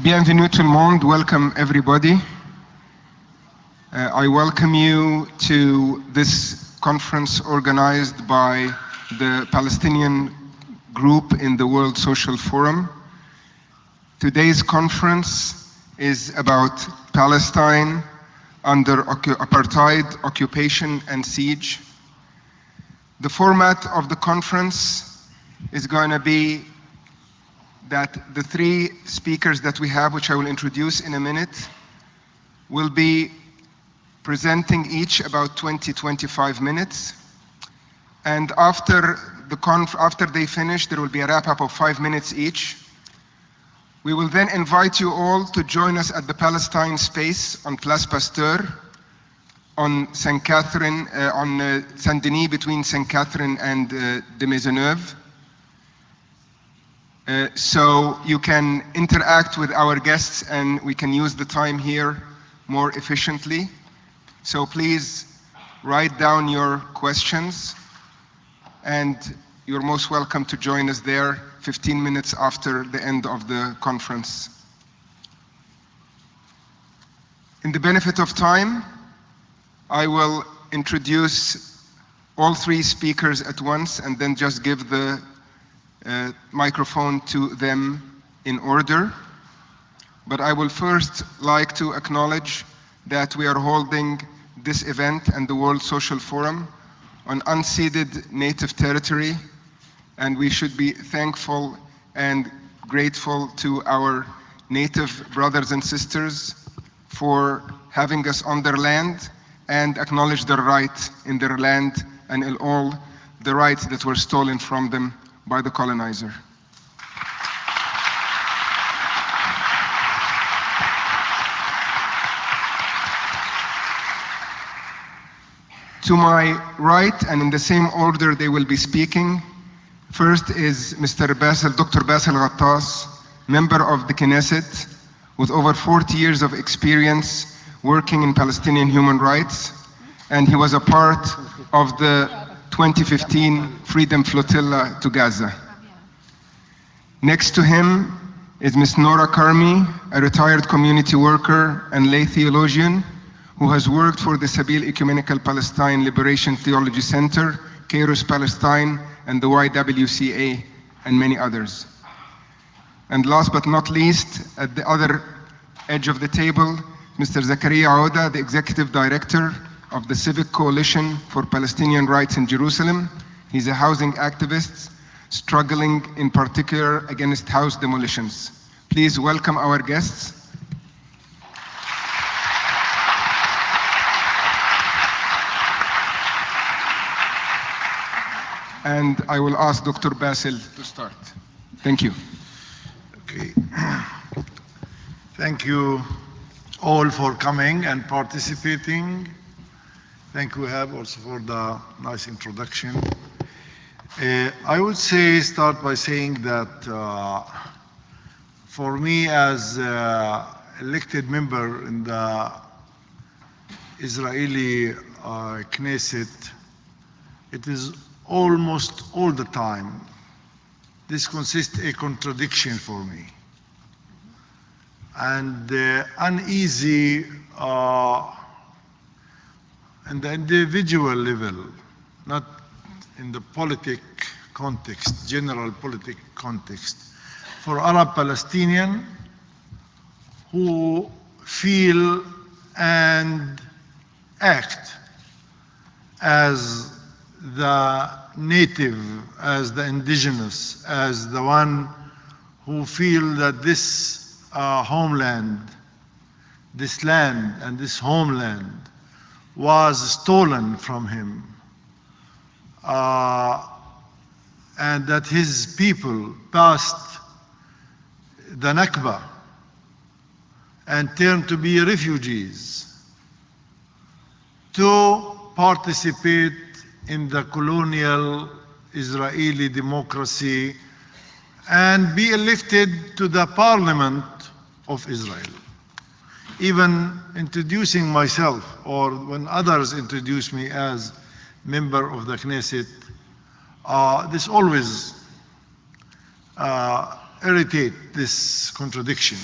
Bienvenue tout le monde, welcome everybody. I welcome you to this conference organized by the Palestinian group in the World Social Forum. Today's conference is about Palestine under apartheid, occupation and siege. The format of the conference is going to be that the three speakers that we have, which I will introduce in a minute, will be presenting each about 20-25 minutes. And after they finish, there will be a wrap-up of 5 minutes each. We will then invite you all to join us at the Palestine space on Place Pasteur, on Saint Catherine, on Saint Denis between Saint Catherine and de Maisonneuve. So you can interact with our guests and we can use the time here more efficiently. So please write down your questions and you're most welcome to join us there 15 minutes after the end of the conference. In the benefit of time, I will introduce all three speakers at once and then just give the microphone to them in order. But I will first like to acknowledge that we are holding this event and the World Social Forum on unceded native territory, and we should be thankful and grateful to our native brothers and sisters for having us on their land and acknowledge their right in their land and in all the rights that were stolen from them by the colonizer. To my right, and in the same order they will be speaking, first is Dr. Basel Ghattas, member of the Knesset, with over 40 years of experience working in Palestinian human rights, and he was a part of the 2015 Freedom Flotilla to Gaza. Next to him is Ms. Nora Carmi, a retired community worker and lay theologian who has worked for the Sabeel Ecumenical Palestine Liberation Theology Center, Kairos Palestine, and the YWCA, and many others. And last but not least, at the other edge of the table, Mr. Zakariah Odeh, the Executive Director of the Civic Coalition for Palestinian Rights in Jerusalem. He's a housing activist struggling in particular against house demolitions. Please welcome our guests. And I will ask Dr. Basel to start. Thank you. Okay. Thank you all for coming and participating. Thank you, Wahab, also for the nice introduction. I would start by saying that for me as elected member in the Israeli Knesset, it is almost all the time, this consists a contradiction for me. And uneasy in the individual level, not in the politic context, general politic context, for Arab Palestinians who feel and act as the native, as the indigenous, as the one who feel that this homeland, this land and this homeland was stolen from him, and that his people passed the Nakba and turned to be refugees to participate in the colonial Israeli democracy and be elected to the parliament of Israel. Even introducing myself, or when others introduce me as member of the Knesset, this always irritate this contradiction.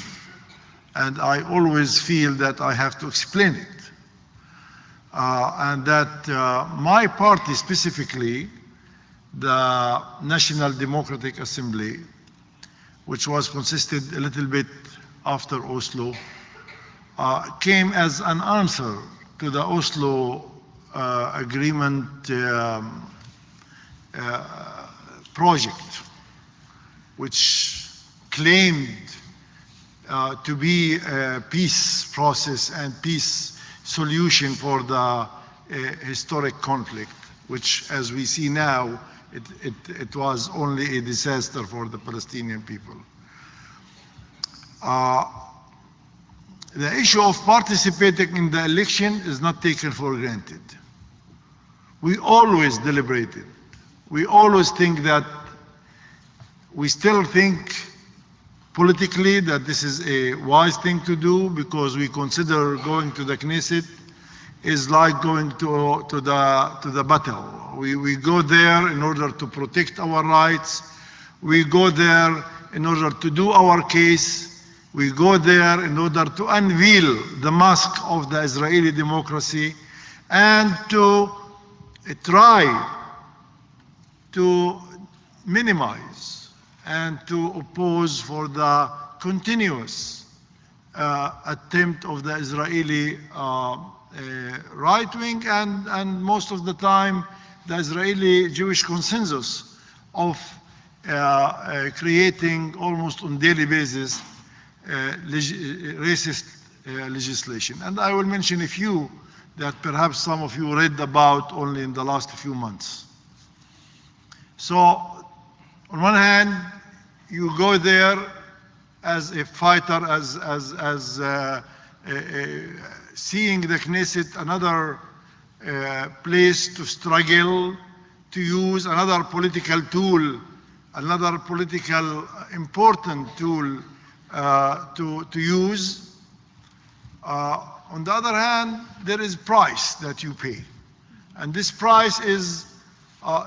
and I always feel that I have to explain it. And that my party specifically, the National Democratic Assembly, which was consisted a little bit after Oslo, came as an answer to the Oslo agreement project, which claimed to be a peace process and peace solution for the historic conflict, which, as we see now, it was only a disaster for the Palestinian people. The issue of participating in the election is not taken for granted. We always deliberated. We always think that, we still think politically that this is a wise thing to do, because we consider going to the Knesset is like going to the battle. We go there in order to protect our rights. We go there in order to do our case. We go there in order to unveil the mask of the Israeli democracy and to try to minimize and to oppose for the continuous attempt of the Israeli right wing and most of the time the Israeli Jewish consensus of creating almost on daily basis racist legislation. And I will mention a few that perhaps some of you read about only in the last few months. So on one hand, you go there as a fighter, as seeing the Knesset another place to struggle, to use another political tool, another political important tool to use. On the other hand, there is price that you pay. And this price is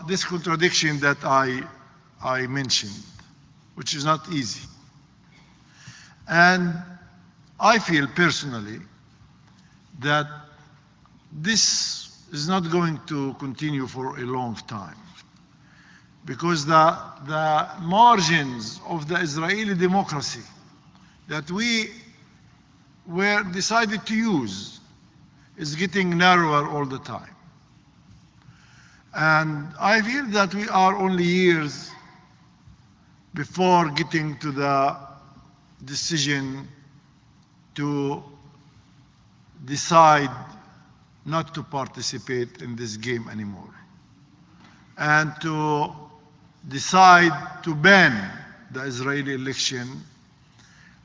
this contradiction that I mentioned, which is not easy. And I feel personally that this is not going to continue for a long time, because the margins of the Israeli democracy that we were decided to use is getting narrower all the time. And I feel that we are only years before getting to the decision to decide not to participate in this game anymore, and to decide to ban the Israeli election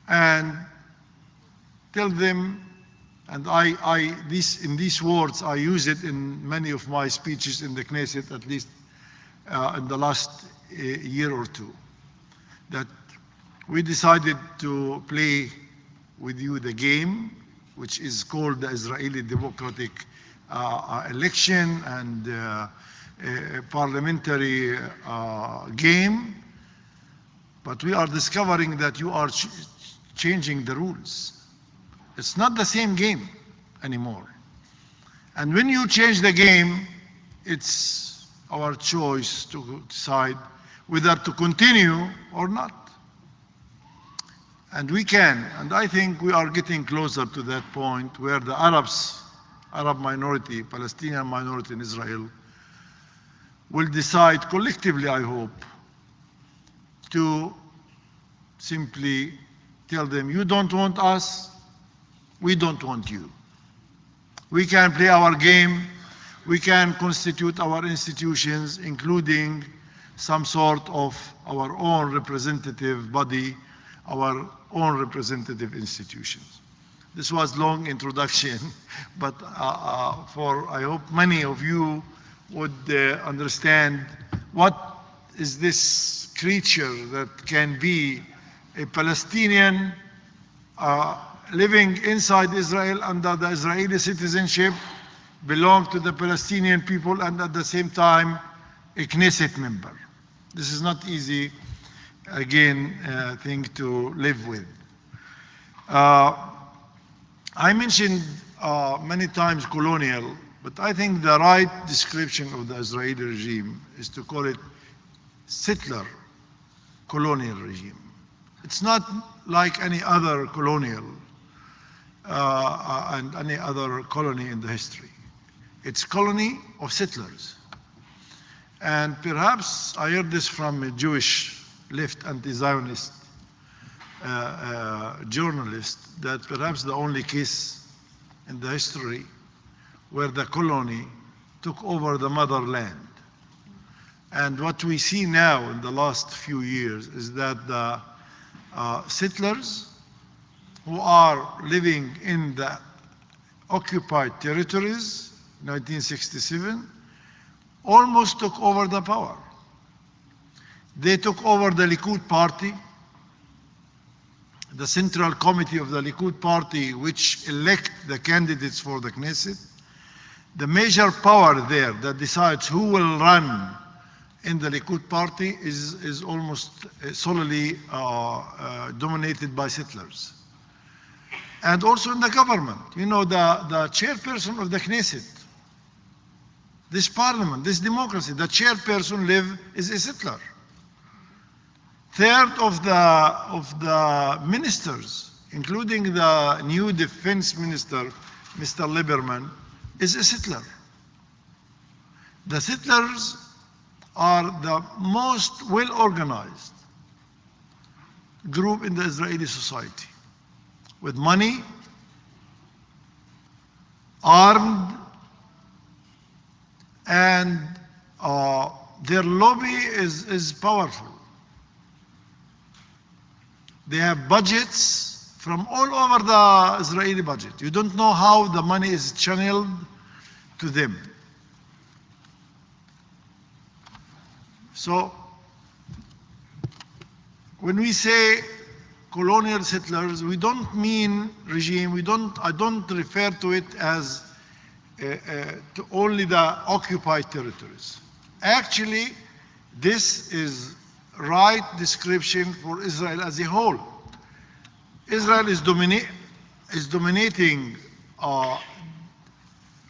and tell them, and in these words, I use it in many of my speeches in the Knesset, at least in the last year or two, that we decided to play with you the game, which is called the Israeli democratic election and a parliamentary game, but we are discovering that you are changing the rules. It's not the same game anymore. And when you change the game, it's our choice to decide whether to continue or not. And we can, and I think we are getting closer to that point where the Arab minority, Palestinian minority in Israel, will decide collectively, I hope, to simply tell them, you don't want us, we don't want you. We can play our game, we can constitute our institutions, including some sort of our own representative body, our own representative institutions. This was long introduction, but I hope many of you would understand what is this creature that can be a Palestinian living inside Israel under the Israeli citizenship, belong to the Palestinian people, and at the same time a Knesset member. This is not easy, again, thing to live with. I mentioned many times colonial, but I think the right description of the Israeli regime is to call it settler colonial regime. It's not like any other colonial and any other colony in the history. It's colony of settlers. And perhaps I heard this from a Jewish left anti-Zionist journalist, that perhaps the only case in the history where the colony took over the motherland. And what we see now in the last few years is that the settlers who are living in the occupied territories, 1967, almost took over the power. They took over the Likud party, the central committee of the Likud party, which elect the candidates for the Knesset. The major power there that decides who will run in the Likud party is almost solely dominated by settlers. And also in the government, you know, the chairperson of the Knesset, this parliament, this democracy, the chairperson is a settler. Third of the ministers, including the new defense minister, Mr. Lieberman, is a settler. The settlers are the most well-organized group in the Israeli society, with money, armed, and their lobby is powerful. They have budgets from all over the Israeli budget. You don't know how the money is channeled to them. So, when we say colonial settlers, we don't mean regime. I don't refer to it as to only the occupied territories. Actually, this is right description for Israel as a whole. Israel is dominating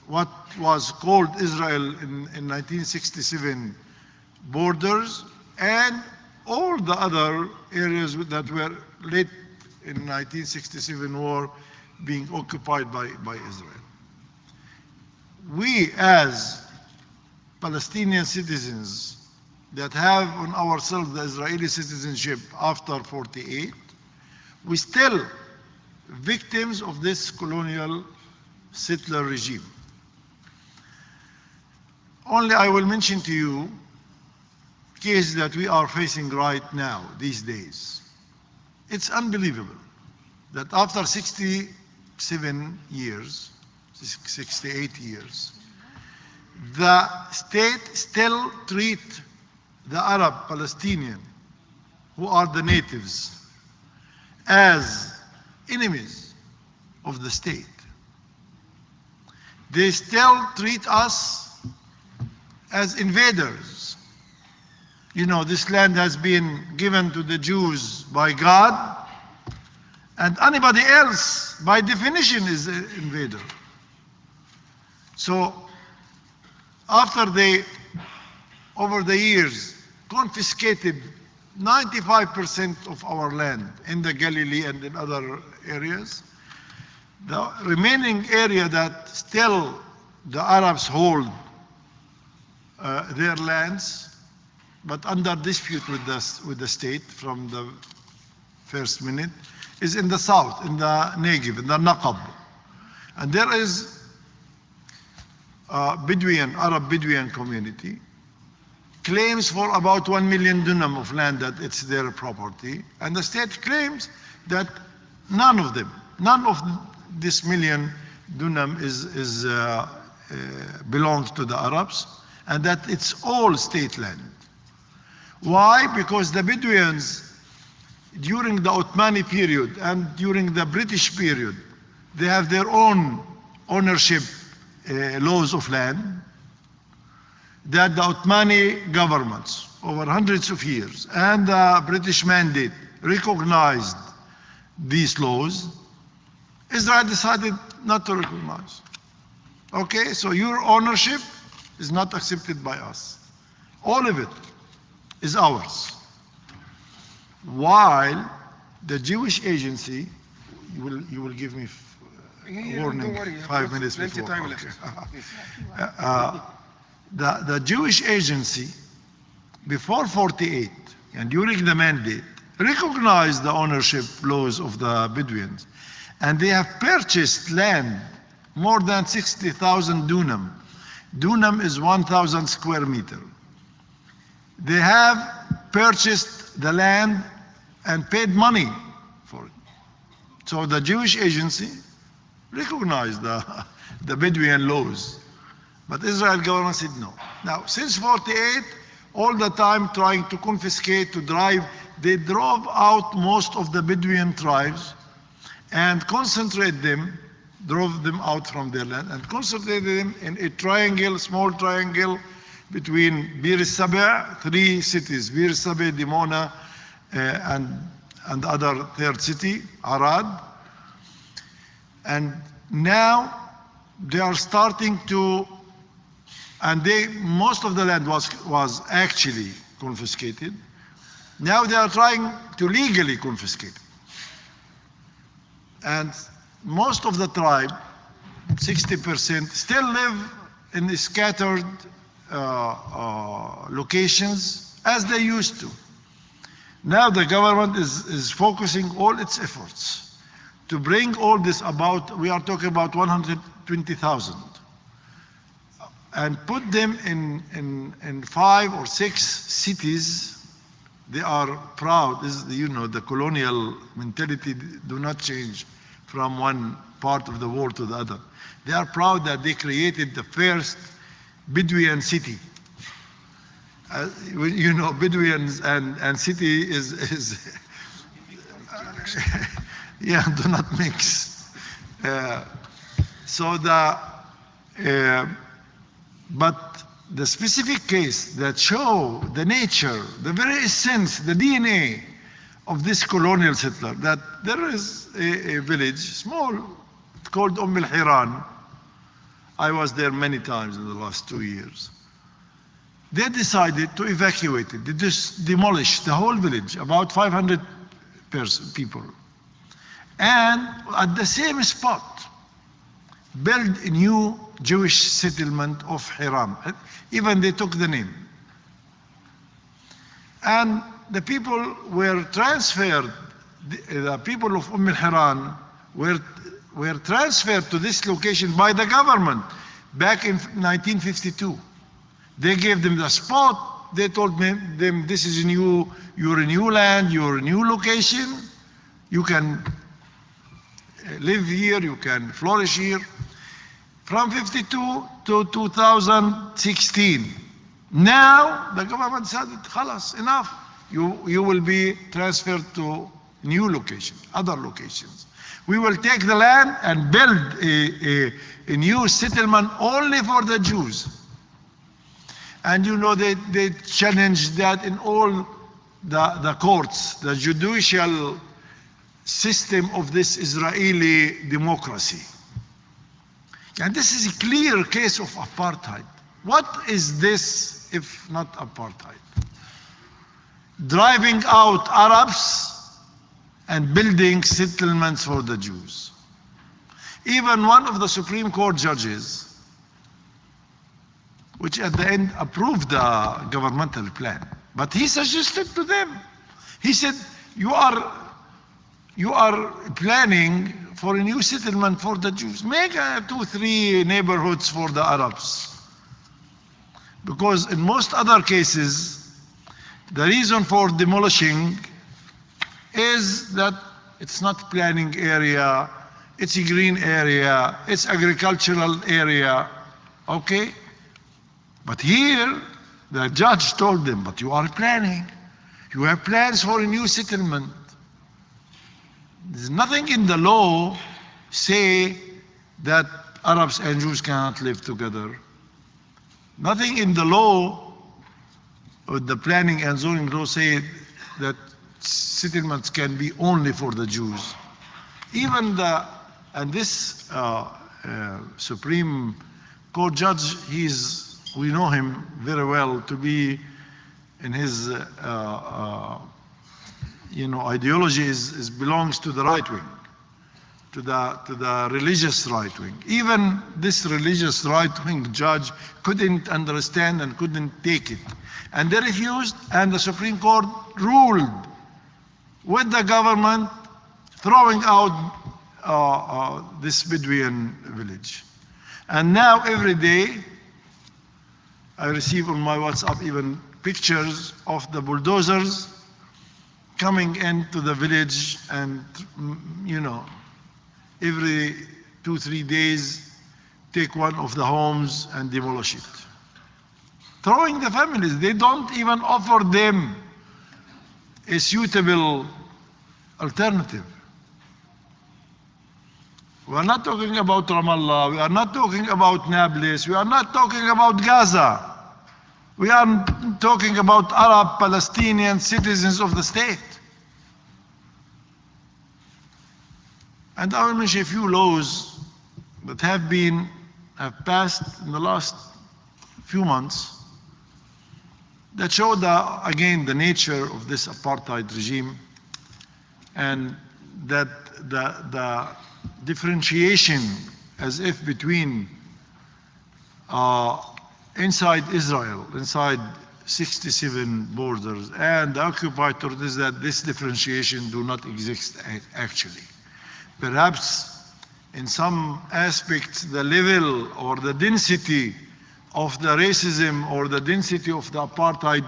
what was called Israel in 1967 borders, and all the other areas that were late in 1967 war being occupied by Israel. We as Palestinian citizens that have on ourselves the Israeli citizenship after 48, we still victims of this colonial settler regime. Only I will mention to you case that we are facing right now, these days. It's unbelievable that after 67 years, 68 years, the state still treat the Arab Palestinian, who are the natives, as enemies of the state. They still treat us as invaders. You know, this land has been given to the Jews by God, and anybody else, by definition, is an invader. So, after they, over the years, confiscated 95% of our land in the Galilee and in other areas, the remaining area that still the Arabs hold their lands, but under dispute with the state from the first minute, is in the south, in the Negev, in the Naqab. And there is a Arab Bedouin community, claims for about 1 million dunam of land that it's their property, and the state claims that none of this million dunam belongs to the Arabs, and that it's all state land. Why? Because the Bedouins, during the Ottoman period and during the British period, they have their own ownership laws of land that the Ottoman governments over hundreds of years and the British mandate recognized these laws, Israel decided not to recognize. Okay, so your ownership is not accepted by us. All of it is ours. While the Jewish agency, you will give me warning, don't worry, 5 minutes plenty before. time Okay. left. The Jewish agency, before 48 and during the mandate, recognized the ownership laws of the Bedouins. And they have purchased land, more than 60,000 dunam. Dunam is 1,000 square meter. They have purchased the land and paid money for it. So the Jewish agency recognized the Bedouin laws. But Israel government said no. Now, since 48, all the time trying to confiscate, to drive, they drove out most of the Bedouin tribes and concentrate them, drove them out from their land and concentrated them in a triangle, small triangle between Bir Sabeh, 3 cities, Bir Sabeh, Dimona, and the other third city, Arad. And now they are starting to, and most of the land was actually confiscated. Now they are trying to legally confiscate it. And most of the tribe, 60%, still live in the scattered locations as they used to. Now the government is focusing all its efforts to bring all this about. We are talking about 120,000, and put them in 5 or 6 cities. They are proud. This is, the colonial mentality do not change from one part of the world to the other. They are proud that they created the first Bedouin city. Bedouins and city is yeah, do not mix. But the specific case that show the nature, the very essence, the DNA of this colonial settler, that there is a village, small, called Al-Hiran. I was there many times in the last 2 years. They decided to evacuate it. They just demolished the whole village, about 500 people. And at the same spot, build a new Jewish settlement of Hiram. Even they took the name. And the people were transferred, the people of Al-Hiran were transferred to this location by the government back in 1952. They gave them the spot. They told them, this is you're a new land, you're a new location. You can live here, you can flourish here. From 52 to 2016. Now the government said, "Khalas, enough. You will be transferred to new locations, other locations. We will take the land and build a new settlement only for the Jews." And they challenged that in all the courts, the judicial system of this Israeli democracy. And this is a clear case of apartheid. What is this if not apartheid? Driving out Arabs and building settlements for the Jews. Even one of the Supreme Court judges, which at the end approved the governmental plan, but he suggested to them, he said, you are planning for a new settlement for the Jews. Make 2-3 neighborhoods for the Arabs. Because in most other cases, the reason for demolishing is that it's not planning area, it's a green area, it's agricultural area, okay? But here, the judge told them, but you are planning. You have plans for a new settlement. There's nothing in the law say that Arabs and Jews cannot live together. Nothing in the law, or the planning and zoning law, say that settlements can be only for the Jews. Even the And this Supreme Court judge, we know him very well to be in his ideology belongs to the right wing, to the religious right wing. Even this religious right wing judge couldn't understand and couldn't take it. And they refused, and the Supreme Court ruled with the government throwing out this Bedouin village. And now every day I receive on my WhatsApp even pictures of the bulldozers coming into the village, and every 2-3 days take one of the homes and demolish it. Throwing the families, they don't even offer them a suitable alternative. We are not talking about Ramallah, we are not talking about Nablus, we are not talking about Gaza. We are talking about Arab Palestinian citizens of the state. And I will mention a few laws that have passed in the last few months that show again the nature of this apartheid regime, and that the differentiation as if between inside Israel, inside 67 borders, and the occupied territories, that this differentiation do not exist actually. Perhaps in some aspects the level or the density of the racism or the density of the apartheid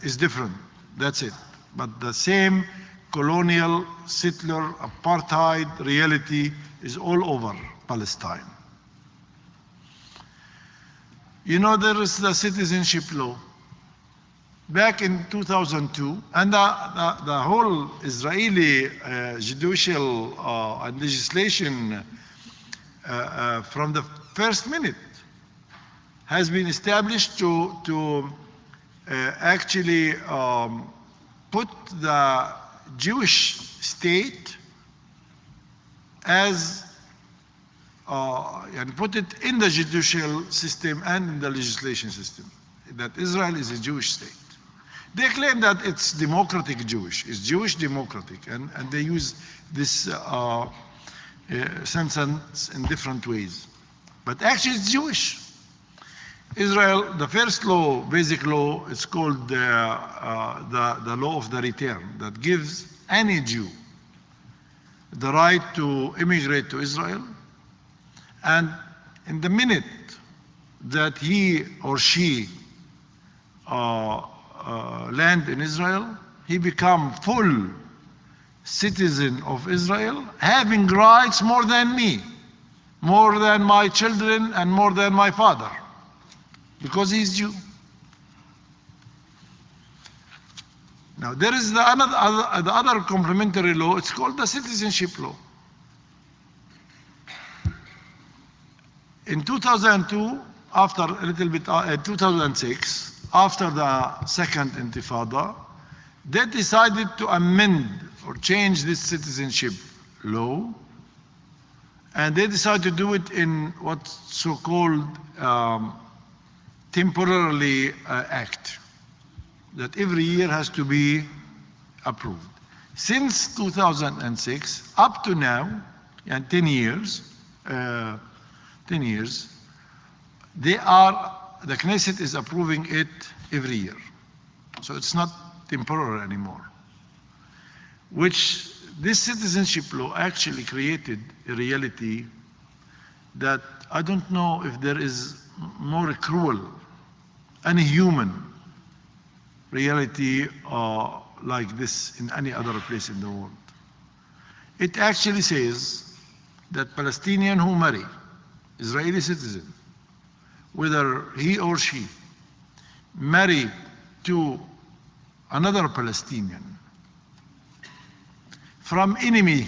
is different. That's it. But the same colonial, settler, apartheid reality is all over Palestine. There is the citizenship law. Back in 2002, and the whole Israeli judicial and legislation from the first minute has been established to actually put the Jewish state as and put it in the judicial system and in the legislation system, that Israel is a Jewish state. They claim that it's democratic Jewish, it's Jewish democratic, and they use this sentence in different ways. But actually it's Jewish. Israel, the first law, basic law, it's called the law of the return, that gives any Jew the right to immigrate to Israel, and in the minute that he or she land in Israel, he become full citizen of Israel, having rights more than me, more than my children, and more than my father, because he's Jew. Now there is the other complementary law, it's called the citizenship law. In 2002, after a little bit, 2006, after the second Intifada, they decided to amend or change this citizenship law, and they decided to do it in what's so-called temporarily act, that every year has to be approved. Since 2006 up to now, and 10 years, the Knesset is approving it every year. So it's not temporary anymore. Which this citizenship law actually created a reality that I don't know if there is more cruel, inhuman reality like this in any other place in the world. It actually says that Palestinian who marry Israeli citizen, whether he or she marry to another Palestinian from enemy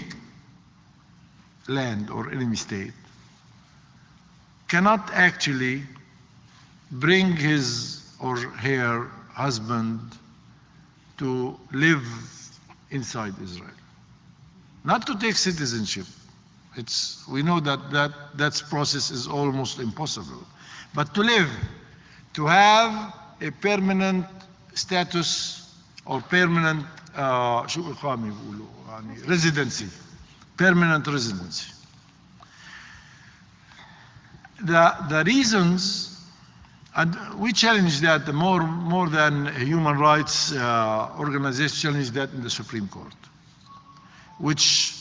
land or enemy state, cannot actually bring his or her husband to live inside Israel. not to take citizenship. We know that process is almost impossible. But to live, to have a permanent status or permanent residency, permanent residency. The reasons, and we challenge that more than human rights organizations challenge that in the Supreme Court, which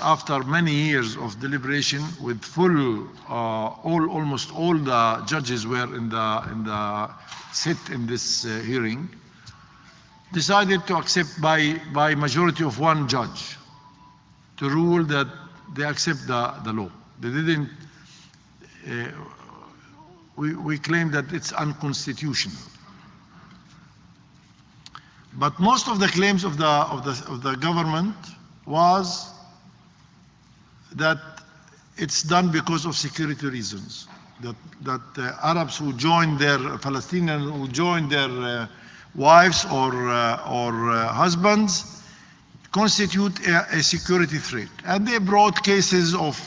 after many years of deliberation with full, almost all the judges were in the sit in this hearing, decided to accept by majority of one judge to rule that they accept the law. They didn't. We claim that it's unconstitutional. But most of the claims of the government was that it's done because of security reasons. That Arabs who join their Palestinians who join their wives or husbands constitute a security threat, and they brought cases of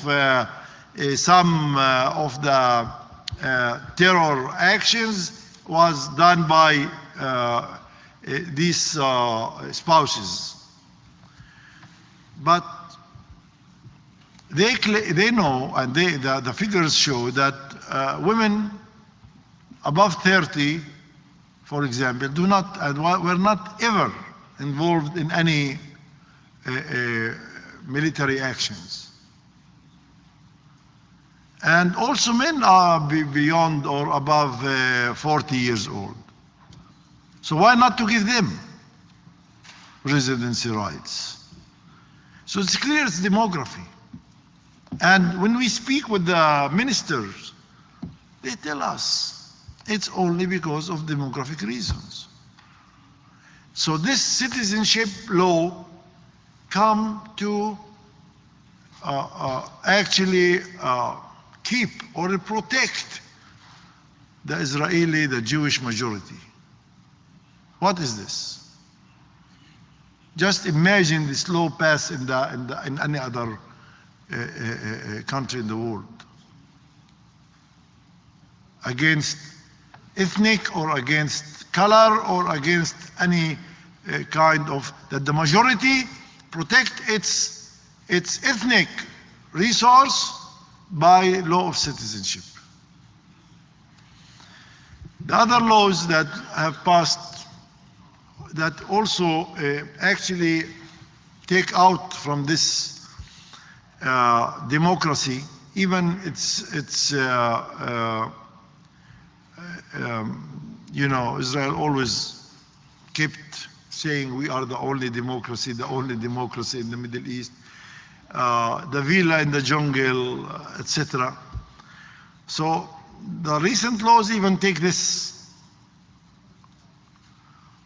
some of the terror actions was done by these spouses. But they know, and the figures show that women above 30, for example, do not and were not ever involved in any military actions. And also men are beyond or above 40 years old. So why not to give them residency rights? So it's clear it's demography. And when we speak with the ministers, they tell us it's only because of demographic reasons. So this citizenship law come to actually keep or protect the Israeli, the Jewish majority. What is this? Just imagine this law passed in any other country in the world against ethnic or against color or against any kind of that the majority protect its ethnic resource by law of citizenship. The other laws that have passed that also actually take out from this democracy, even you know, Israel always kept saying we are the only democracy in the Middle East, the villa in the jungle, etc. So the recent laws even take this.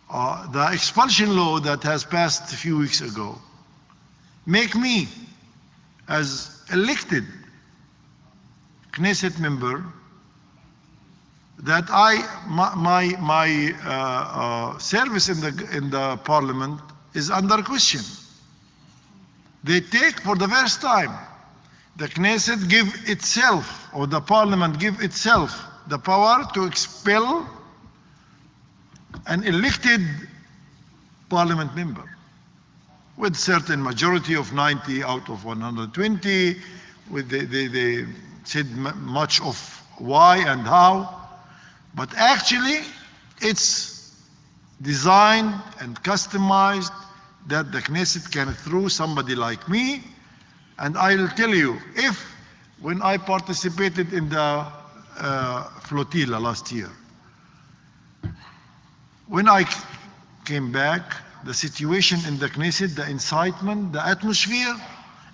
The expulsion law that has passed a few weeks ago make me, as elected Knesset member, that my service in the parliament is under question. They take for the first time, the Knesset give itself, or the parliament give itself the power to expel an elected parliament member with certain majority of 90 out of 120. They said much of why and how, but actually it's designed and customized that the Knesset can throw somebody like me. And I'll tell you, when I participated in the Flotilla last year, when I came back, the situation in the Knesset, the incitement, the atmosphere,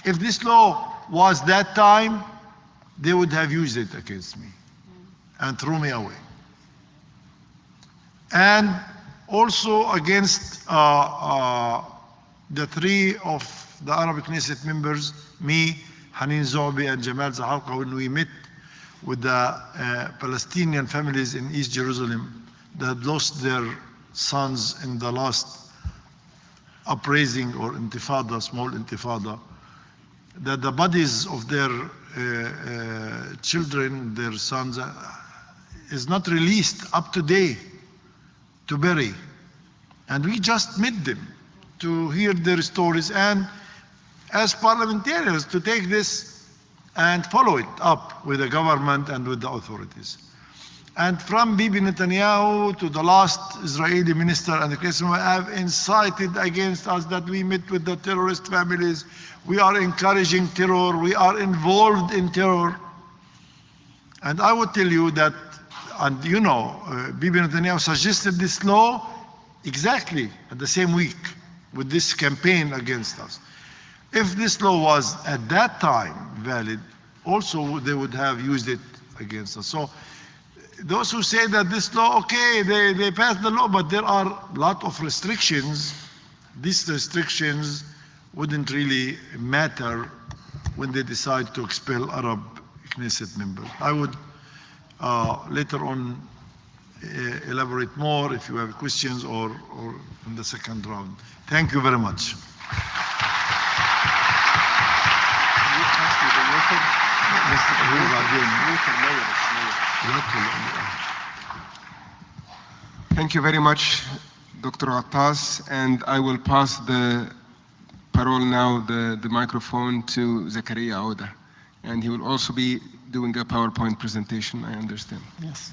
if this law was that time, they would have used it against me and threw me away. And also against the three of the Arab Knesset members, me, Hanin Zobi, and Jamal Zaharqa, when we met with the Palestinian families in East Jerusalem that lost their sons in the last uprising or intifada, small intifada, that the bodies of their children, their sons, is not released up to date to bury. And we just met them to hear their stories and as parliamentarians to take this and follow it up with the government and with the authorities. And from Bibi Netanyahu to the last Israeli minister and the Christian have incited against us that we met with the terrorist families. We are encouraging terror. We are involved in terror. And I would tell you that, and you know, Bibi Netanyahu suggested this law exactly at the same week with this campaign against us. If this law was at that time valid, also they would have used it against us. So those who say that this law, okay, they passed the law, but there are a lot of restrictions. These restrictions wouldn't really matter when they decide to expel Arab Knesset members. I would later on elaborate more if you have questions or in the second round. Thank you very much. Thank you very much, Dr. Ghattas, and I will pass the parole now, the microphone to Zakariah Odeh, and he will also be doing a PowerPoint presentation, I understand. Yes.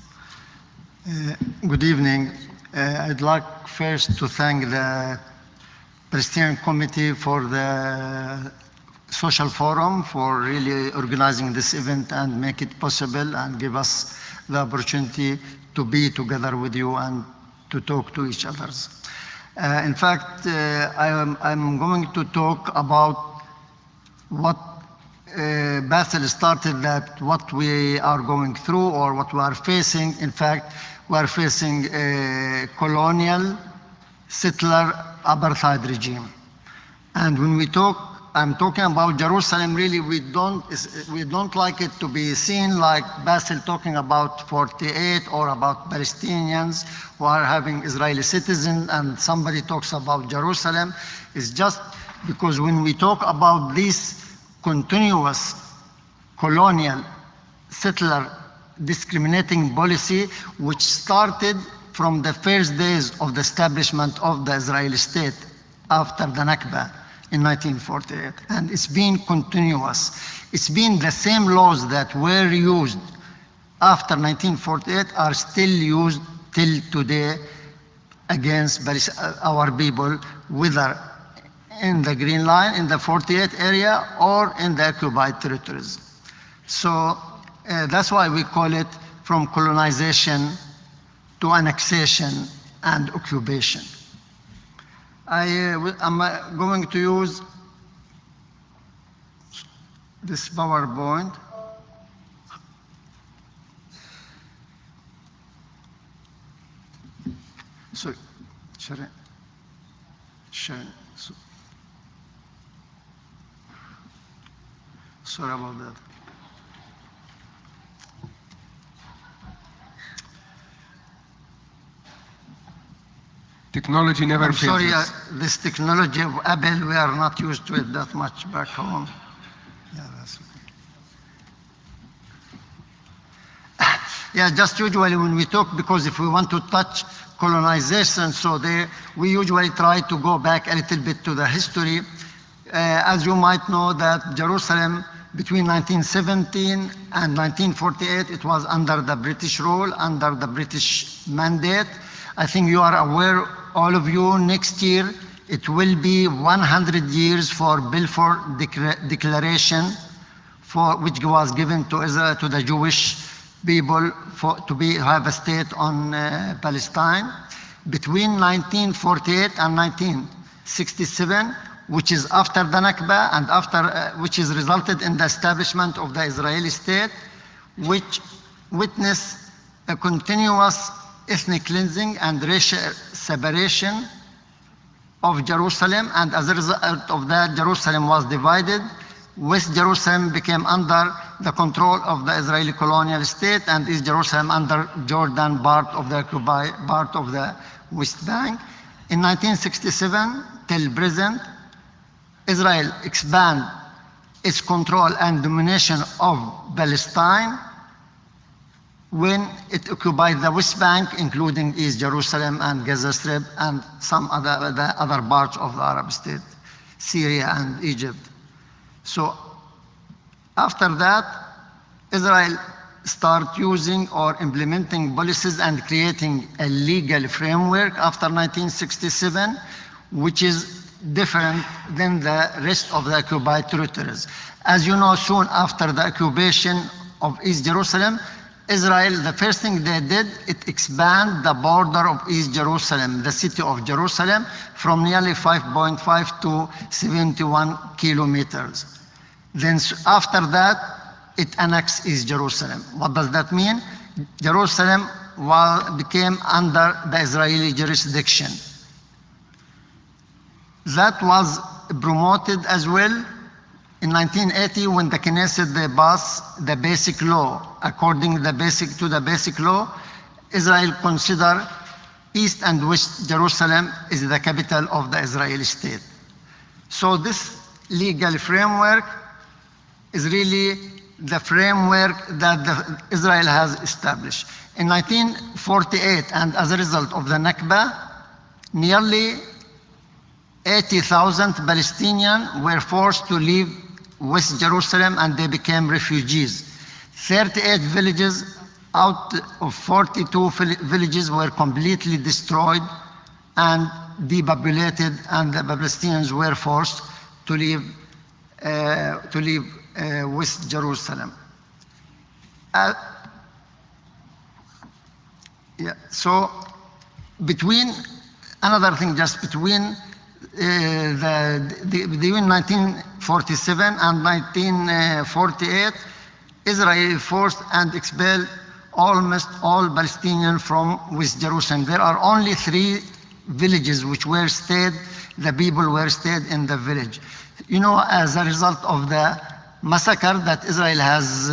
Good evening. I'd like first to thank the Palestinian Committee for the social forum for really organizing this event and make it possible and give us the opportunity to be together with you and to talk to each other. In fact, I'm going to talk about what Basel started, that what we are going through or what we are facing. In fact, we are facing a colonial settler apartheid regime. And when we talk, I'm talking about Jerusalem, really we don't like it to be seen like Basel talking about 48 or about Palestinians who are having Israeli citizens and somebody talks about Jerusalem. It's just because when we talk about this continuous colonial settler discriminating policy which started from the first days of the establishment of the Israeli state after the Nakba in 1948, and it's been continuous. It's been the same laws that were used after 1948 are still used till today against our people, whether in the Green Line, in the 48 area, or in the occupied territories. So that's why we call it from colonization to annexation and occupation. I'm going to use this PowerPoint. Sorry, sorry about that. Technology never I'm fails. sorry, this technology of Apple, we are not used to it that much back home. Yeah, that's okay. Yeah, just usually when we talk, because if we want to touch colonization, so we usually try to go back a little bit to the history. As you might know that Jerusalem between 1917 and 1948, it was under the British rule, under the British mandate. I think you are aware, all of you, next year it will be 100 years for Balfour Declaration, which was given to Israel, to the Jewish people to have a state on Palestine. Between 1948 and 1967, which is after the Nakba and after, which is resulted in the establishment of the Israeli state, which witnessed a continuous ethnic cleansing and racial separation of Jerusalem, and as a result of that, Jerusalem was divided. West Jerusalem became under the control of the Israeli colonial state, and East Jerusalem under Jordan, part of the West Bank. In 1967 till present, Israel expanded its control and domination of Palestine when it occupied the West Bank, including East Jerusalem and Gaza Strip and some other parts of the Arab state, Syria and Egypt. So after that, Israel started using or implementing policies and creating a legal framework after 1967, which is different than the rest of the occupied territories. As you know, soon after the occupation of East Jerusalem, Israel, the first thing they did, it expanded the border of East Jerusalem, the city of Jerusalem, from nearly 5.5 to 71 kilometers. Then after that, it annexed East Jerusalem. What does that mean? Jerusalem became under the Israeli jurisdiction. That was promoted as well in 1980 when the Knesset they passed the basic law. According to the basic law, Israel considered East and West Jerusalem is the capital of the Israeli state. So this legal framework is really the framework that Israel has established. In 1948, and as a result of the Nakba, nearly 80,000 Palestinians were forced to leave West Jerusalem and they became refugees. 38 villages out of 42 villages were completely destroyed and depopulated, and the Palestinians were forced to leave West Jerusalem. So between 1947 and 1948, Israel forced and expelled almost all Palestinians from West Jerusalem. There are only 3 villages which were stayed, the people were stayed in the village. You know, as a result of the massacre that Israel has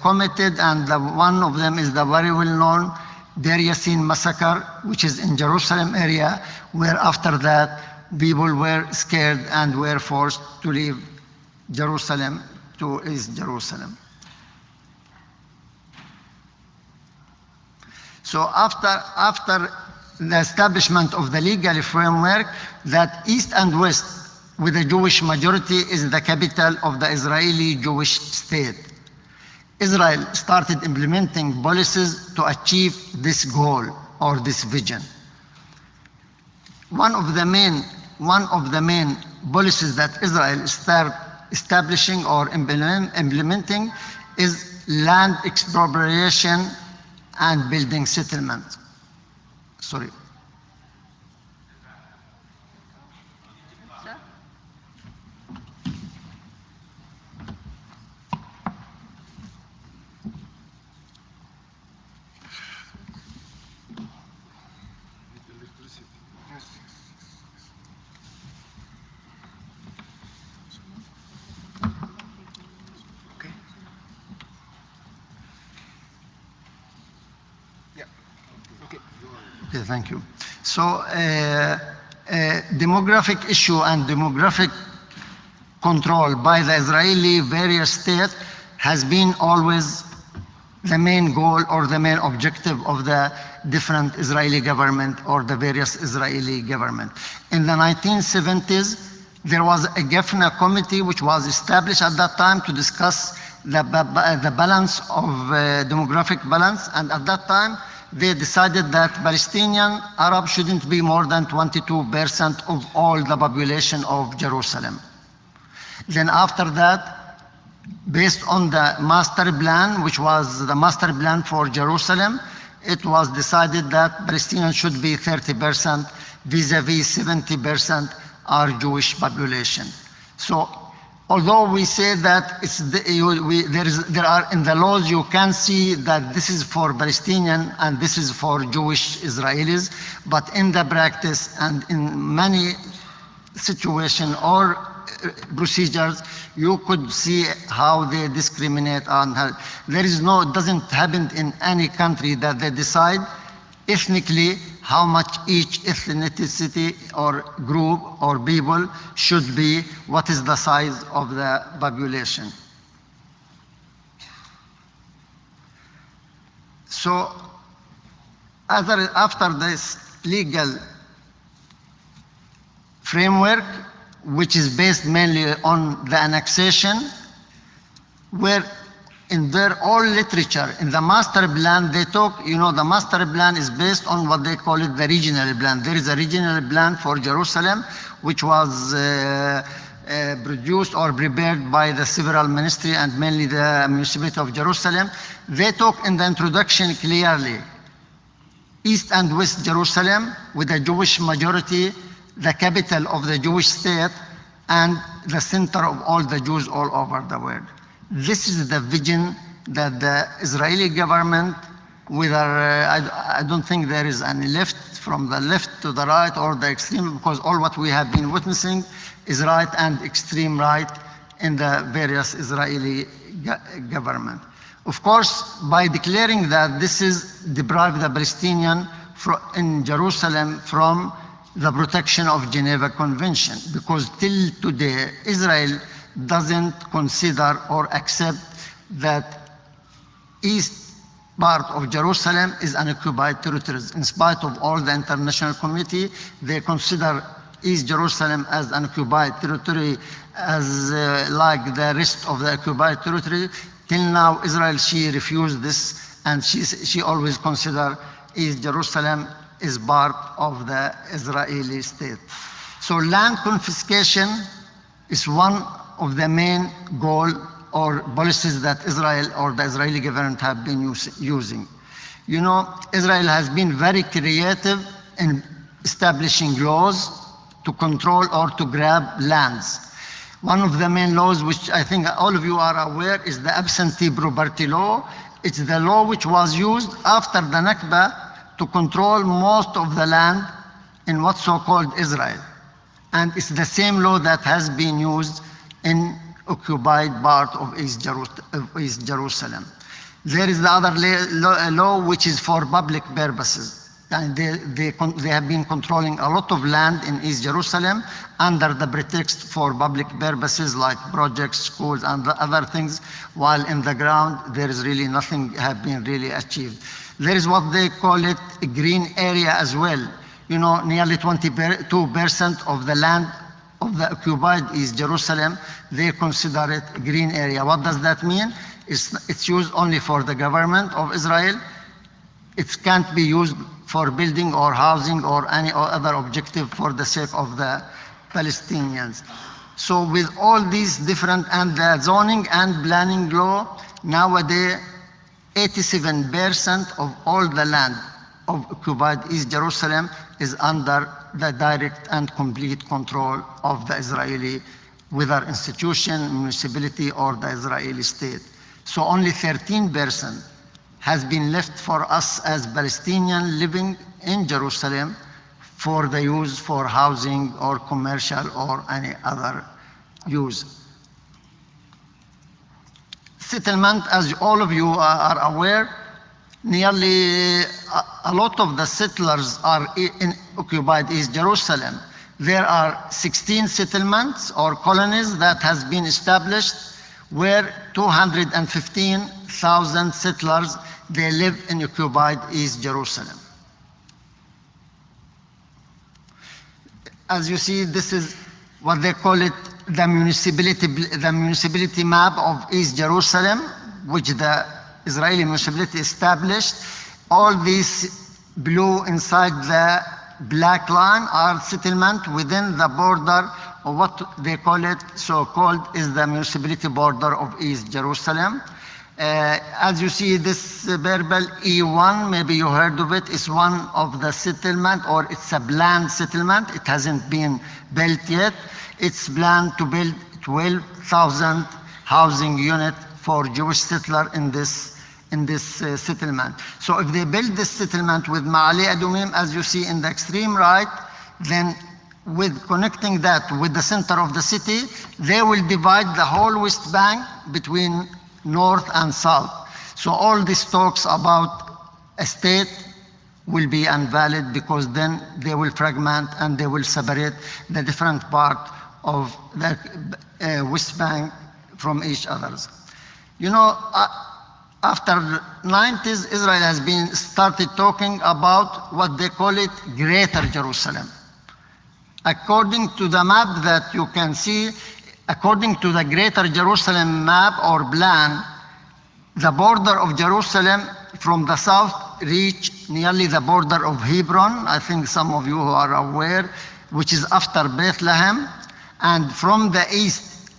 committed, and one of them is the very well-known Deir Yassin massacre, which is in Jerusalem area, where after that people were scared and were forced to leave Jerusalem to East Jerusalem. So after the establishment of the legal framework that East and West with a Jewish majority is the capital of the Israeli Jewish state, Israel started implementing policies to achieve this goal or this vision. One of the main policies that Israel started establishing or implementing is land expropriation and building settlement. Sorry. Okay, thank you. So, demographic issue and demographic control by the Israeli various states has been always the main goal or the main objective of the different Israeli government or the various Israeli government. In the 1970s, there was a Gefna committee which was established at that time to discuss the balance of demographic balance, and at that time, they decided that Palestinian Arab shouldn't be more than 22% of all the population of Jerusalem. Then after that, based on the master plan, which was the master plan for Jerusalem, it was decided that Palestinians should be 30% vis-a-vis 70% are Jewish population. So although we say that there are in the laws you can see that this is for Palestinian and this is for Jewish Israelis, but in the practice and in many situations or procedures, you could see how they discriminate on her. It doesn't happen in any country that they decide ethnically how much each ethnicity or group or people should be, what is the size of the population. So after this legal framework, which is based mainly on the annexation, where in their old literature, in the master plan, they talk, the master plan is based on what they call it the regional plan. There is a regional plan for Jerusalem, which was produced or prepared by the several ministry and mainly the municipality of Jerusalem. They talk in the introduction clearly, East and West Jerusalem with a Jewish majority, the capital of the Jewish state, and the center of all the Jews all over the world. This is the vision that the Israeli government, whether I don't think there is any left, from the left to the right or the extreme, because all what we have been witnessing is right and extreme right in the various Israeli government. Of course, by declaring that this is deprive the Palestinian in Jerusalem from the protection of Geneva Convention, because till today Israel doesn't consider or accept that east part of Jerusalem is an occupied territory. In spite of all the international community, they consider East Jerusalem as an occupied territory, as like the rest of the occupied territory. Till now, Israel, she refused this, and she always considered East Jerusalem is part of the Israeli state. So land confiscation is one of the main goal or policies that Israel or the Israeli government have been using. Israel has been very creative in establishing laws to control or to grab lands. One of the main laws, which I think all of you are aware, is the absentee property law. It's the law which was used after the Nakba to control most of the land in what's so-called Israel. And it's the same law that has been used in occupied part of East Jerusalem. There is the other law which is for public purposes. And they have been controlling a lot of land in East Jerusalem under the pretext for public purposes like projects, schools, and other things, while in the ground there is really nothing have been really achieved. There is what they call it a green area as well. Nearly 22% of the land of the occupied East Jerusalem, they consider it a green area. What does that mean? It's used only for the government of Israel. It can't be used for building or housing or any other objective for the sake of the Palestinians. So with all these different, and the zoning and planning law, nowadays 87% of all the land of occupied East Jerusalem is under the direct and complete control of the Israeli, whether institution, municipality, or the Israeli state. So only 13% has been left for us as Palestinians living in Jerusalem for the use for housing or commercial or any other use. Settlement, as all of you are aware, nearly a lot of the settlers are in occupied East Jerusalem. There are 16 settlements or colonies that has been established where 215,000 settlers, they live in occupied East Jerusalem. As you see, this is what they call it the municipality map of East Jerusalem, which the Israeli municipality established. All these blue inside the black line are settlement within the border of what they call it, so-called is the municipality border of East Jerusalem. As you see, this purple E1, maybe you heard of it, is one of the settlement, or it's a planned settlement. It hasn't been built yet. It's planned to build 12,000 housing units for Jewish settlers in this settlement. So if they build this settlement with Ma'ale Adumim, as you see in the extreme right, then with connecting that with the center of the city, they will divide the whole West Bank between north and south. So all this talks about a state will be invalid, because then they will fragment and they will separate the different part of the West Bank from each others. You know, after 90s, Israel has been started talking about what they call it Greater Jerusalem. According to the map that you can see, according to the Greater Jerusalem map or plan, the border of Jerusalem from the south reach nearly the border of Hebron. I think some of you are aware, which is after Bethlehem. And from the east,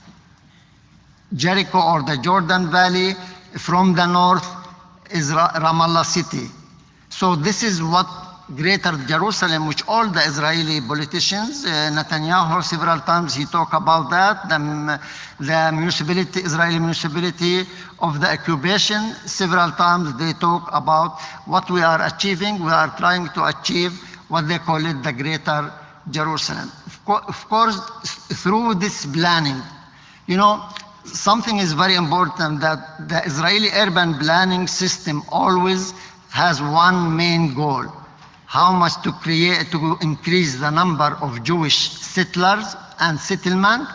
Jericho or the Jordan Valley. From the north is Ramallah city. So this is what Greater Jerusalem, which all the Israeli politicians, Netanyahu several times he talked about that, the municipality, Israeli municipality of the occupation, several times they talk about what we are achieving. We are trying to achieve what they call it the Greater Jerusalem. Of course, through this planning, you know, something is very important, that the Israeli urban planning system always has one main goal: how much to increase the number of Jewish settlers and settlement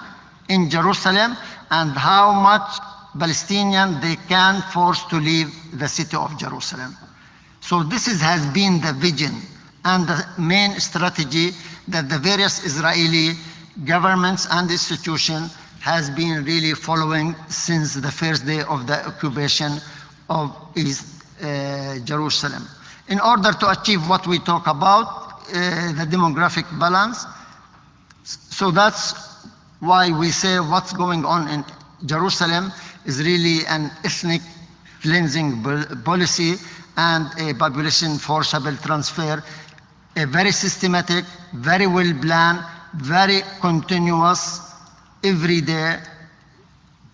in Jerusalem, and how much Palestinian they can force to leave the city of Jerusalem. So this has been the vision and the main strategy that the various Israeli governments and institutions has been really following since the first day of the occupation of East Jerusalem. In order to achieve what we talk about, the demographic balance. So that's why we say what's going on in Jerusalem is really an ethnic cleansing policy and a population forcible transfer, a very systematic, very well planned, very continuous, every day,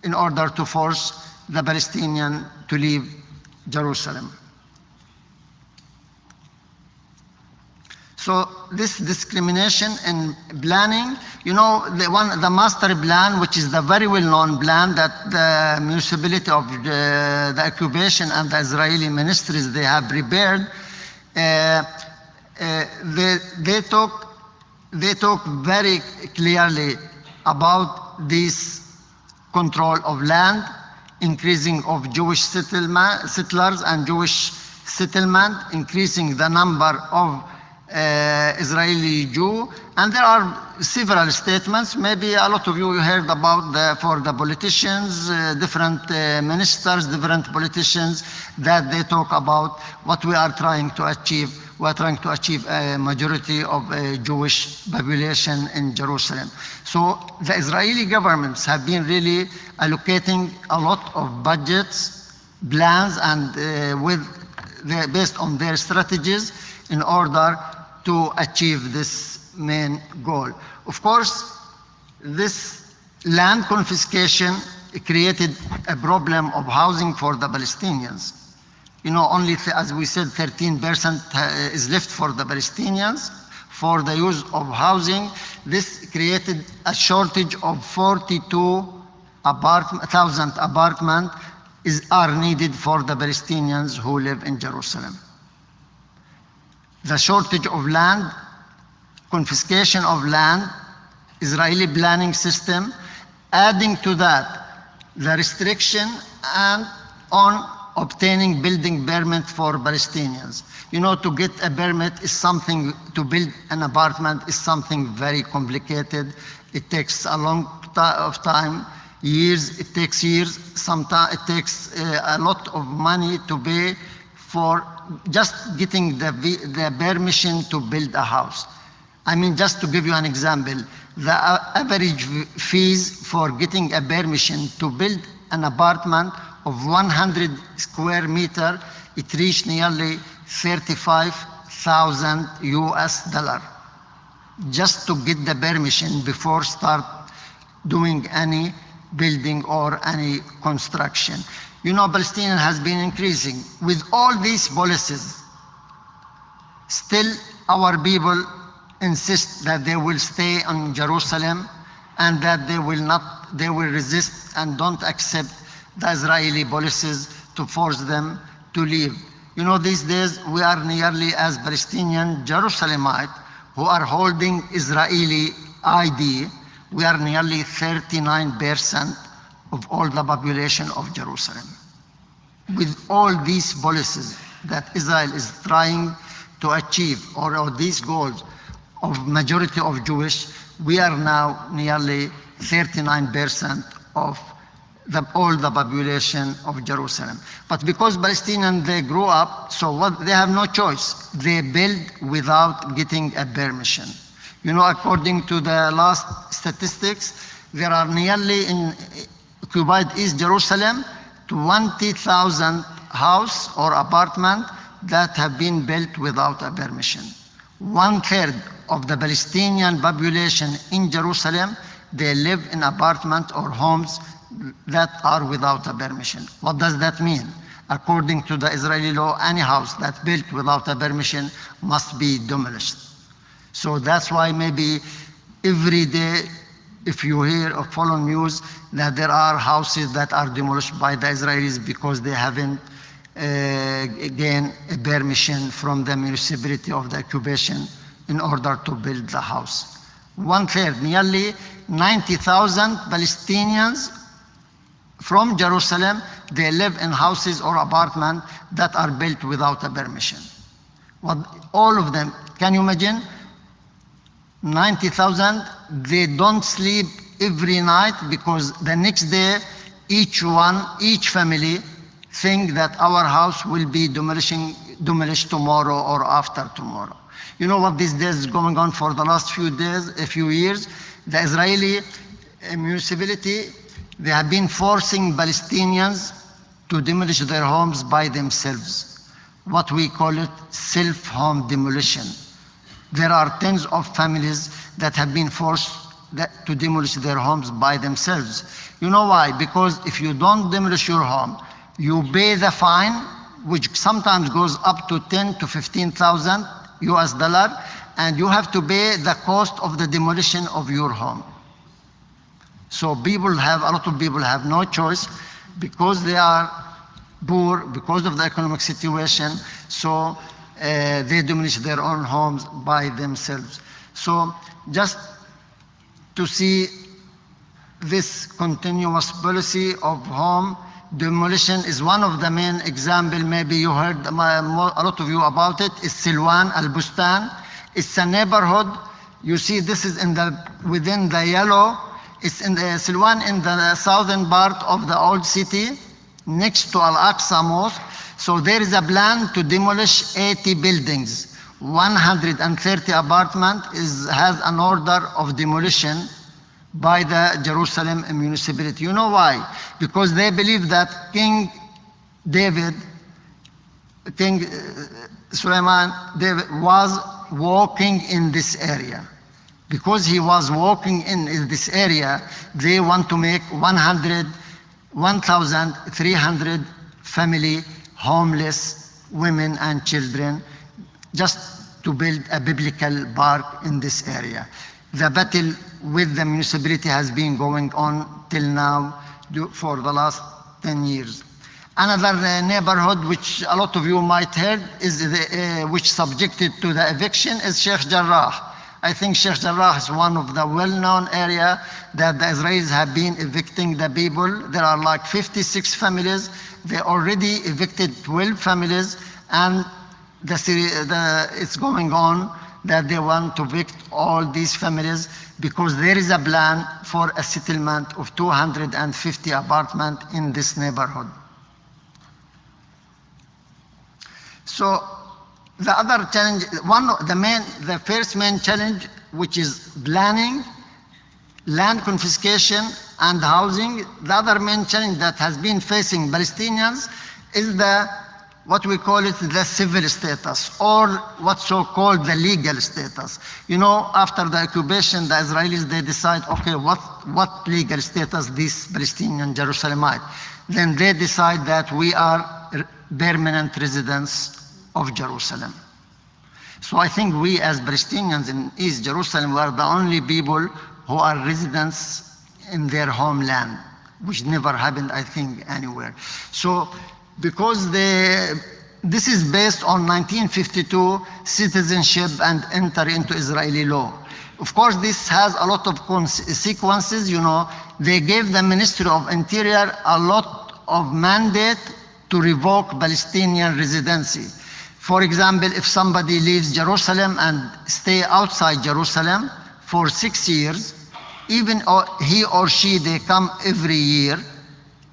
in order to force the Palestinians to leave Jerusalem. So this discrimination and planning, you know, the master plan, which is the very well-known plan that the municipality of the occupation and the Israeli ministries, they have prepared, they talk very clearly about this control of land, increasing of Jewish settlers and Jewish settlement, increasing the number of Israeli Jew, and there are several statements. Maybe a lot of you heard about for the politicians, different ministers, different politicians, that they talk about what we are trying to achieve. We are trying to achieve a majority of a Jewish population in Jerusalem. So the Israeli governments have been really allocating a lot of budgets, plans, and based on their strategies in order to achieve this main goal. Of course, this land confiscation created a problem of housing for the Palestinians. You know, only, as we said, 13% is left for the Palestinians for the use of housing. This created a shortage of 42,000 apartments are needed for the Palestinians who live in Jerusalem. The shortage of land, confiscation of land, Israeli planning system, adding to that the restriction and on obtaining building permit for Palestinians. You know, to get a permit is something, to build an apartment is something very complicated. It takes a long time, years, it takes years, sometimes it takes a lot of money to pay for just getting the permission to build a house. I mean, just to give you an example, the average fees for getting a permission to build an apartment of 100 square meter, it reached nearly $35,000 US. Just to get the permission before start doing any building or any construction. You know, Palestinian has been increasing. With all these policies, still our people insist that they will stay in Jerusalem and that they will resist and don't accept the Israeli policies to force them to leave. You know, these days we are nearly as Palestinian Jerusalemites who are holding Israeli ID. We are nearly 39% of all the population of Jerusalem. With all these policies that Israel is trying to achieve, or these goals of majority of Jewish, we are now nearly 39% of all the population of Jerusalem. But because Palestinians, they grew up, so they have no choice. They build without getting a permission. You know, according to the last statistics, there are nearly in occupied East Jerusalem 20,000 house or apartment that have been built without a permission. 1/3 of the Palestinian population in Jerusalem, they live in apartments or homes that are without a permission. What does that mean? According to the Israeli law, any house that's built without a permission must be demolished. So that's why maybe every day, if you hear or follow news, that there are houses that are demolished by the Israelis because they haven't gained a permission from the municipality of the occupation in order to build the house. 1/3, nearly 90,000 Palestinians from Jerusalem, they live in houses or apartments that are built without a permission. All of them, can you imagine? 90,000, they don't sleep every night because the next day, each family think that our house will be demolished tomorrow or after tomorrow. You know what these days is going on for the last few years? The Israeli municipality, they have been forcing Palestinians to demolish their homes by themselves. What we call it self-home demolition. There are tens of families that have been forced to demolish their homes by themselves. You know why? Because if you don't demolish your home, you pay the fine, which sometimes goes up to 10 to 15,000 US dollar, and you have to pay the cost of the demolition of your home. So a lot of people have no choice because they are poor, because of the economic situation, so they demolish their own homes by themselves. So just to see this continuous policy of home demolition is one of the main examples. Maybe you heard a lot of you about it. It's Silwan Al-Bustan. It's a neighborhood. You see this is within the yellow. It's in Silwan in the southern part of the old city next to Al-Aqsa Mosque. So there is a plan to demolish 80 buildings. 130 apartments has an order of demolition by the Jerusalem municipality. You know why? Because they believe that King Suleiman David was walking in this area. Because he was walking in this area, they want to make 1,300 family homeless women and children just to build a biblical park in this area. The battle with the municipality has been going on till now for the last 10 years. Another neighborhood which a lot of you might heard is which subjected to the eviction is Sheikh Jarrah. I think Sheikh Jarrah is one of the well-known area that the Israelis have been evicting the people. There are like 56 families. They already evicted 12 families, and it's going on that they want to evict all these families because there is a plan for a settlement of 250 apartments in this neighborhood. So the other challenge, the first main challenge, which is planning, land confiscation, and housing. The other main challenge that has been facing Palestinians is what we call it the civil status, or what's so-called the legal status. You know, after the occupation, the Israelis, they decide, okay, what legal status these Palestinian Jerusalemites? Then they decide that we are permanent residents of Jerusalem. So I think we as Palestinians in East Jerusalem were the only people who are residents in their homeland, which never happened, I think, anywhere. So because this is based on 1952 citizenship and entry into Israeli law. Of course, this has a lot of consequences. You know, they gave the Ministry of Interior a lot of mandate to revoke Palestinian residency. For example, if somebody leaves Jerusalem and stay outside Jerusalem for 6 years, even he or she, they come every year,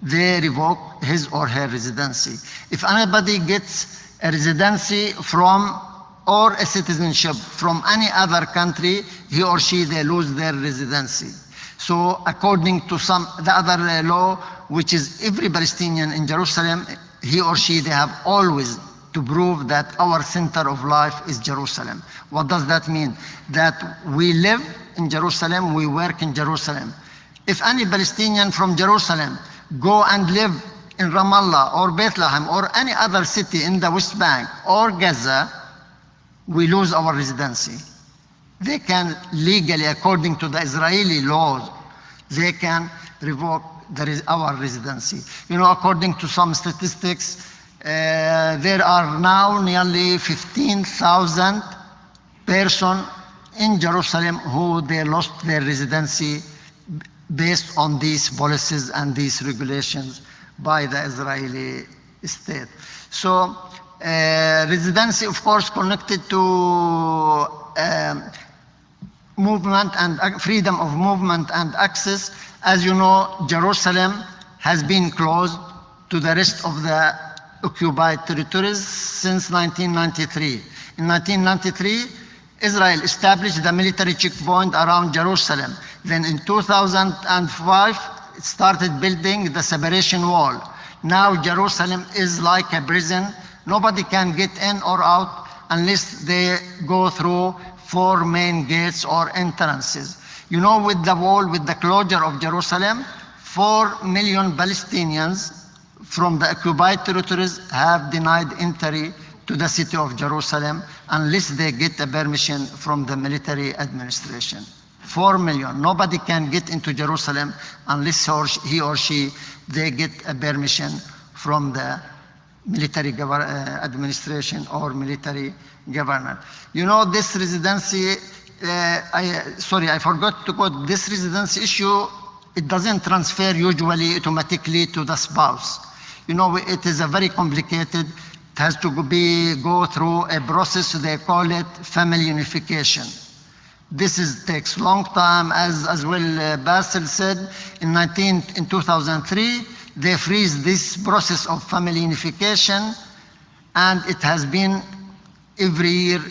they revoke his or her residency. If anybody gets a residency from or a citizenship from any other country, he or she, they lose their residency. So according to the other law, which is every Palestinian in Jerusalem, he or she, they have always to prove that our center of life is Jerusalem. What does that mean? That we live in Jerusalem, we work in Jerusalem. If any Palestinian from Jerusalem go and live in Ramallah or Bethlehem or any other city in the West Bank or Gaza, we lose our residency. They can legally, according to the Israeli laws, they can revoke our residency. You know, according to some statistics, there are now nearly 15,000 persons in Jerusalem who they lost their residency based on these policies and these regulations by the Israeli state. So residency, of course, connected to movement and freedom of movement and access. As you know, Jerusalem has been closed to the rest of the occupied territories since 1993. In 1993, Israel established the military checkpoint around Jerusalem. Then in 2005, it started building the separation wall. Now Jerusalem is like a prison. Nobody can get in or out unless they go through 4 main gates or entrances. You know, with the wall, with the closure of Jerusalem, 4 million Palestinians from the occupied territories have denied entry to the city of Jerusalem unless they get a permission from the military administration. 4 million. Nobody can get into Jerusalem unless he or she, they get a permission from the military administration or military governor. You know, this residency, I forgot to quote, this residency issue, it doesn't transfer usually automatically to the spouse. You know, it is a very complicated, it has to go through a process, they call it family unification. This takes long time, as well Basel said, in 2003, they freeze this process of family unification, and it has been every year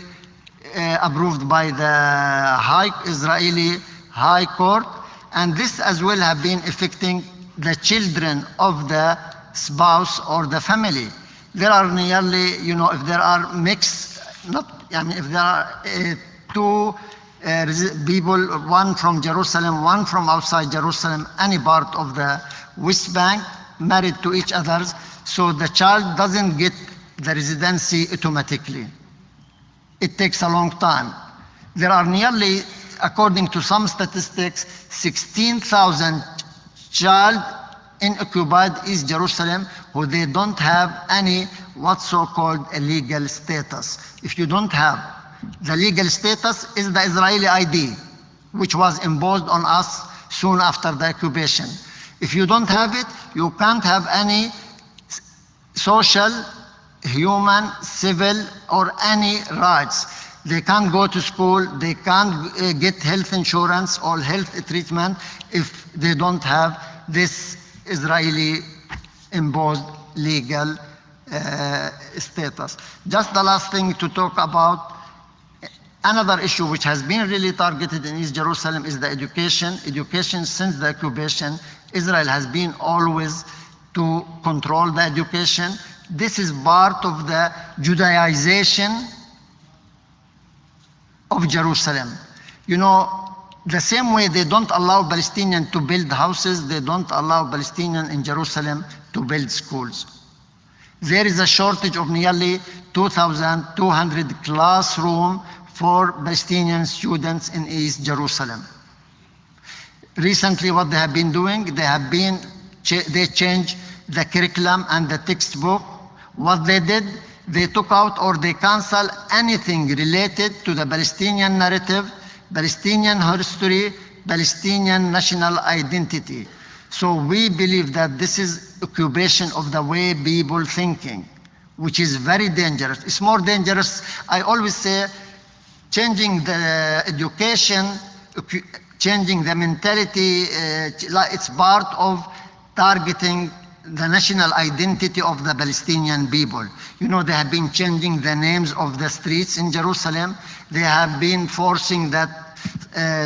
approved by the Israeli High Court, and this as well have been affecting the children of the spouse or the family. There are nearly, you know, if there are mixed, if there are 2 people, one from Jerusalem, one from outside Jerusalem, any part of the West Bank, married to each other, so the child doesn't get the residency automatically. It takes a long time. There are nearly, according to some statistics, 16,000 child in occupied East Jerusalem who they don't have any what's so-called a legal status. If you don't have the legal status, is the Israeli ID, which was imposed on us soon after the occupation. If you don't have it, you can't have any social, human, civil, or any rights. They can't go to school, they can't get health insurance or health treatment if they don't have this Israeli imposed legal status. Just the last thing to talk about, another issue which has been really targeted in East Jerusalem is the education. Education since the occupation, Israel has been always to control the education. This is part of the Judaization of Jerusalem. You know, the same way they don't allow Palestinians to build houses, they don't allow Palestinians in Jerusalem to build schools. There is a shortage of nearly 2,200 classrooms for Palestinian students in East Jerusalem. Recently, what they have been doing, they changed the curriculum and the textbook. What they did, they took out or they cancel anything related to the Palestinian narrative, Palestinian history, Palestinian national identity. So we believe that this is occupation of the way people thinking, which is very dangerous. It's more dangerous, I always say, changing the education, changing the mentality, it's part of targeting the national identity of the Palestinian people. You know, they have been changing the names of the streets in Jerusalem. They have been forcing that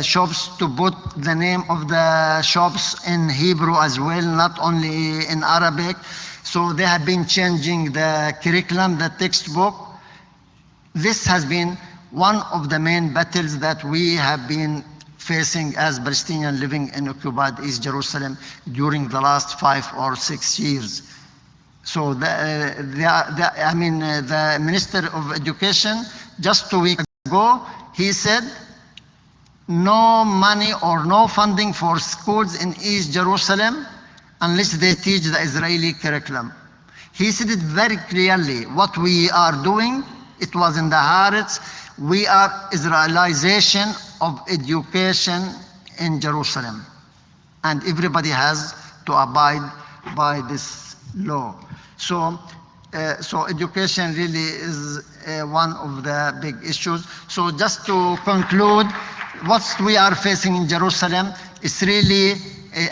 shops to put the name of the shops in Hebrew as well, not only in Arabic. So they have been changing the curriculum, the textbook. This has been one of the main battles that we have been facing as Palestinians living in occupied East Jerusalem during the last 5 or 6 years. So the Minister of Education, just 2 weeks ago, he said no money or no funding for schools in East Jerusalem unless they teach the Israeli curriculum. He said it very clearly. What we are doing, it was in the Haaretz, we are Israelization of education in Jerusalem. And everybody has to abide by this law. So education really is one of the big issues. So just to conclude, what we are facing in Jerusalem is really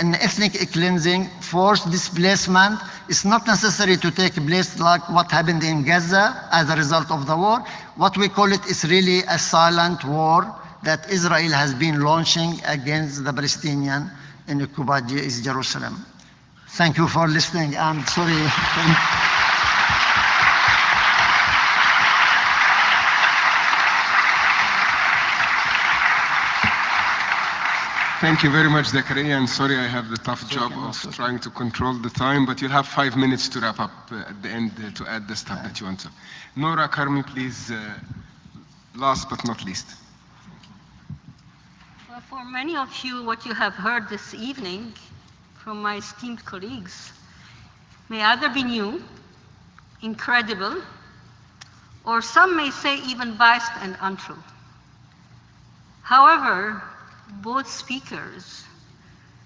an ethnic cleansing, forced displacement. It's not necessary to take place like what happened in Gaza as a result of the war. What we call it is really a silent war that Israel has been launching against the Palestinians in occupied East Jerusalem. Thank you for listening. I'm sorry. Thank you very much, Zakariah, and sorry I have the tough job of trying to control the time, but you'll have 5 minutes to wrap up at the end to add the stuff that you want to. Nora, Carmi, please, last but not least. Well, for many of you, what you have heard this evening from my esteemed colleagues may either be new, incredible, or some may say even biased and untrue. However, both speakers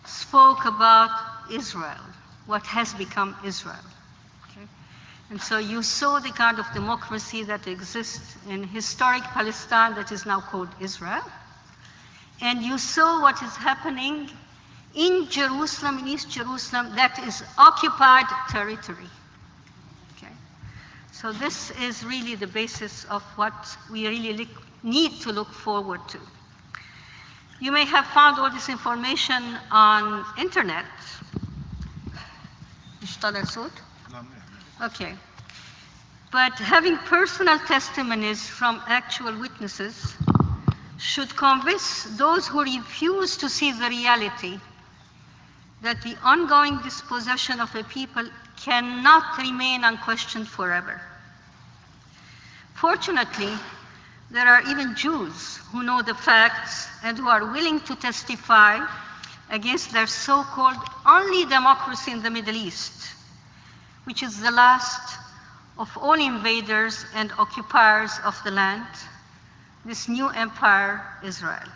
spoke about Israel, what has become Israel. Okay? And so you saw the kind of democracy that exists in historic Palestine that is now called Israel. And you saw what is happening in Jerusalem, in East Jerusalem, that is occupied territory. Okay? So this is really the basis of what we really need to look forward to. You may have found all this information on internet. Okay. But having personal testimonies from actual witnesses should convince those who refuse to see the reality that the ongoing dispossession of a people cannot remain unquestioned forever. Fortunately, there are even Jews who know the facts and who are willing to testify against their so-called only democracy in the Middle East, which is the last of all invaders and occupiers of the land, this new empire, Israel.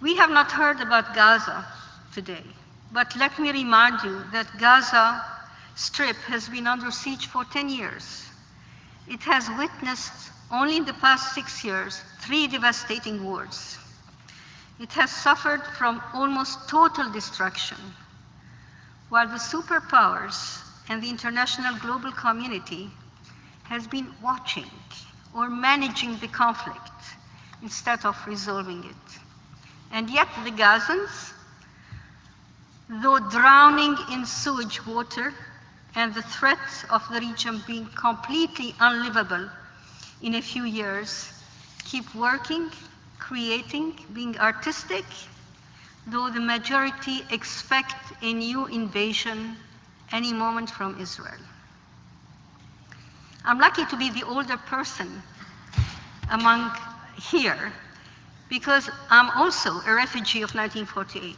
We have not heard about Gaza today, but let me remind you that Gaza Strip has been under siege for 10 years. It has witnessed, only in the past 6 years, 3 devastating wars. It has suffered from almost total destruction, while the superpowers and the international global community has been watching or managing the conflict instead of resolving it. And yet the Gazans, though drowning in sewage water, and the threats of the region being completely unlivable in a few years, keep working, creating, being artistic, though the majority expect a new invasion any moment from Israel. I'm lucky to be the older person among here because I'm also a refugee of 1948.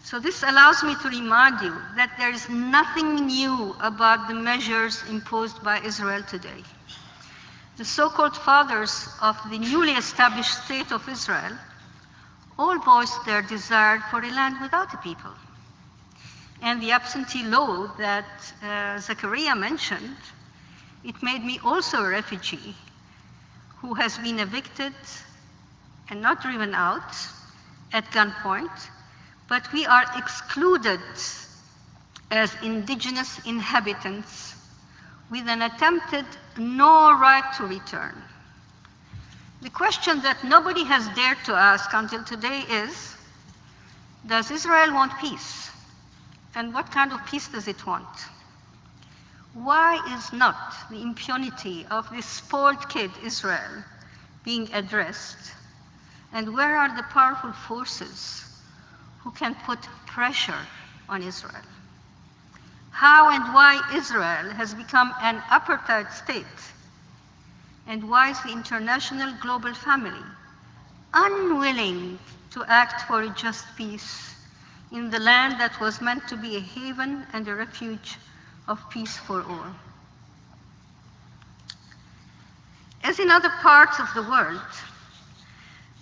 So this allows me to remind you that there is nothing new about the measures imposed by Israel today. The so-called fathers of the newly established state of Israel all voiced their desire for a land without a people. And the absentee law that Zakariah mentioned, it made me also a refugee who has been evicted and not driven out at gunpoint, but we are excluded as indigenous inhabitants with an attempted no right to return. The question that nobody has dared to ask until today is, does Israel want peace? And what kind of peace does it want? Why is not the impunity of this spoiled kid, Israel, being addressed? And where are the powerful forces who can put pressure on Israel? How and why Israel has become an apartheid state? And why is the international global family unwilling to act for a just peace in the land that was meant to be a haven and a refuge of peace for all? As in other parts of the world,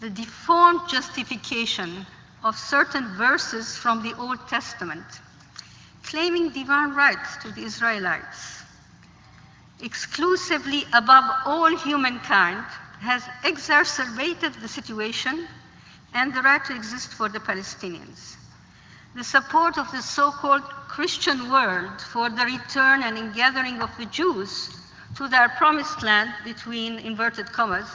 the deformed justification of certain verses from the Old Testament claiming divine rights to the Israelites exclusively above all humankind has exacerbated the situation and the right to exist for the Palestinians. The support of the so-called Christian world for the return and ingathering of the Jews to their promised land, between inverted commas,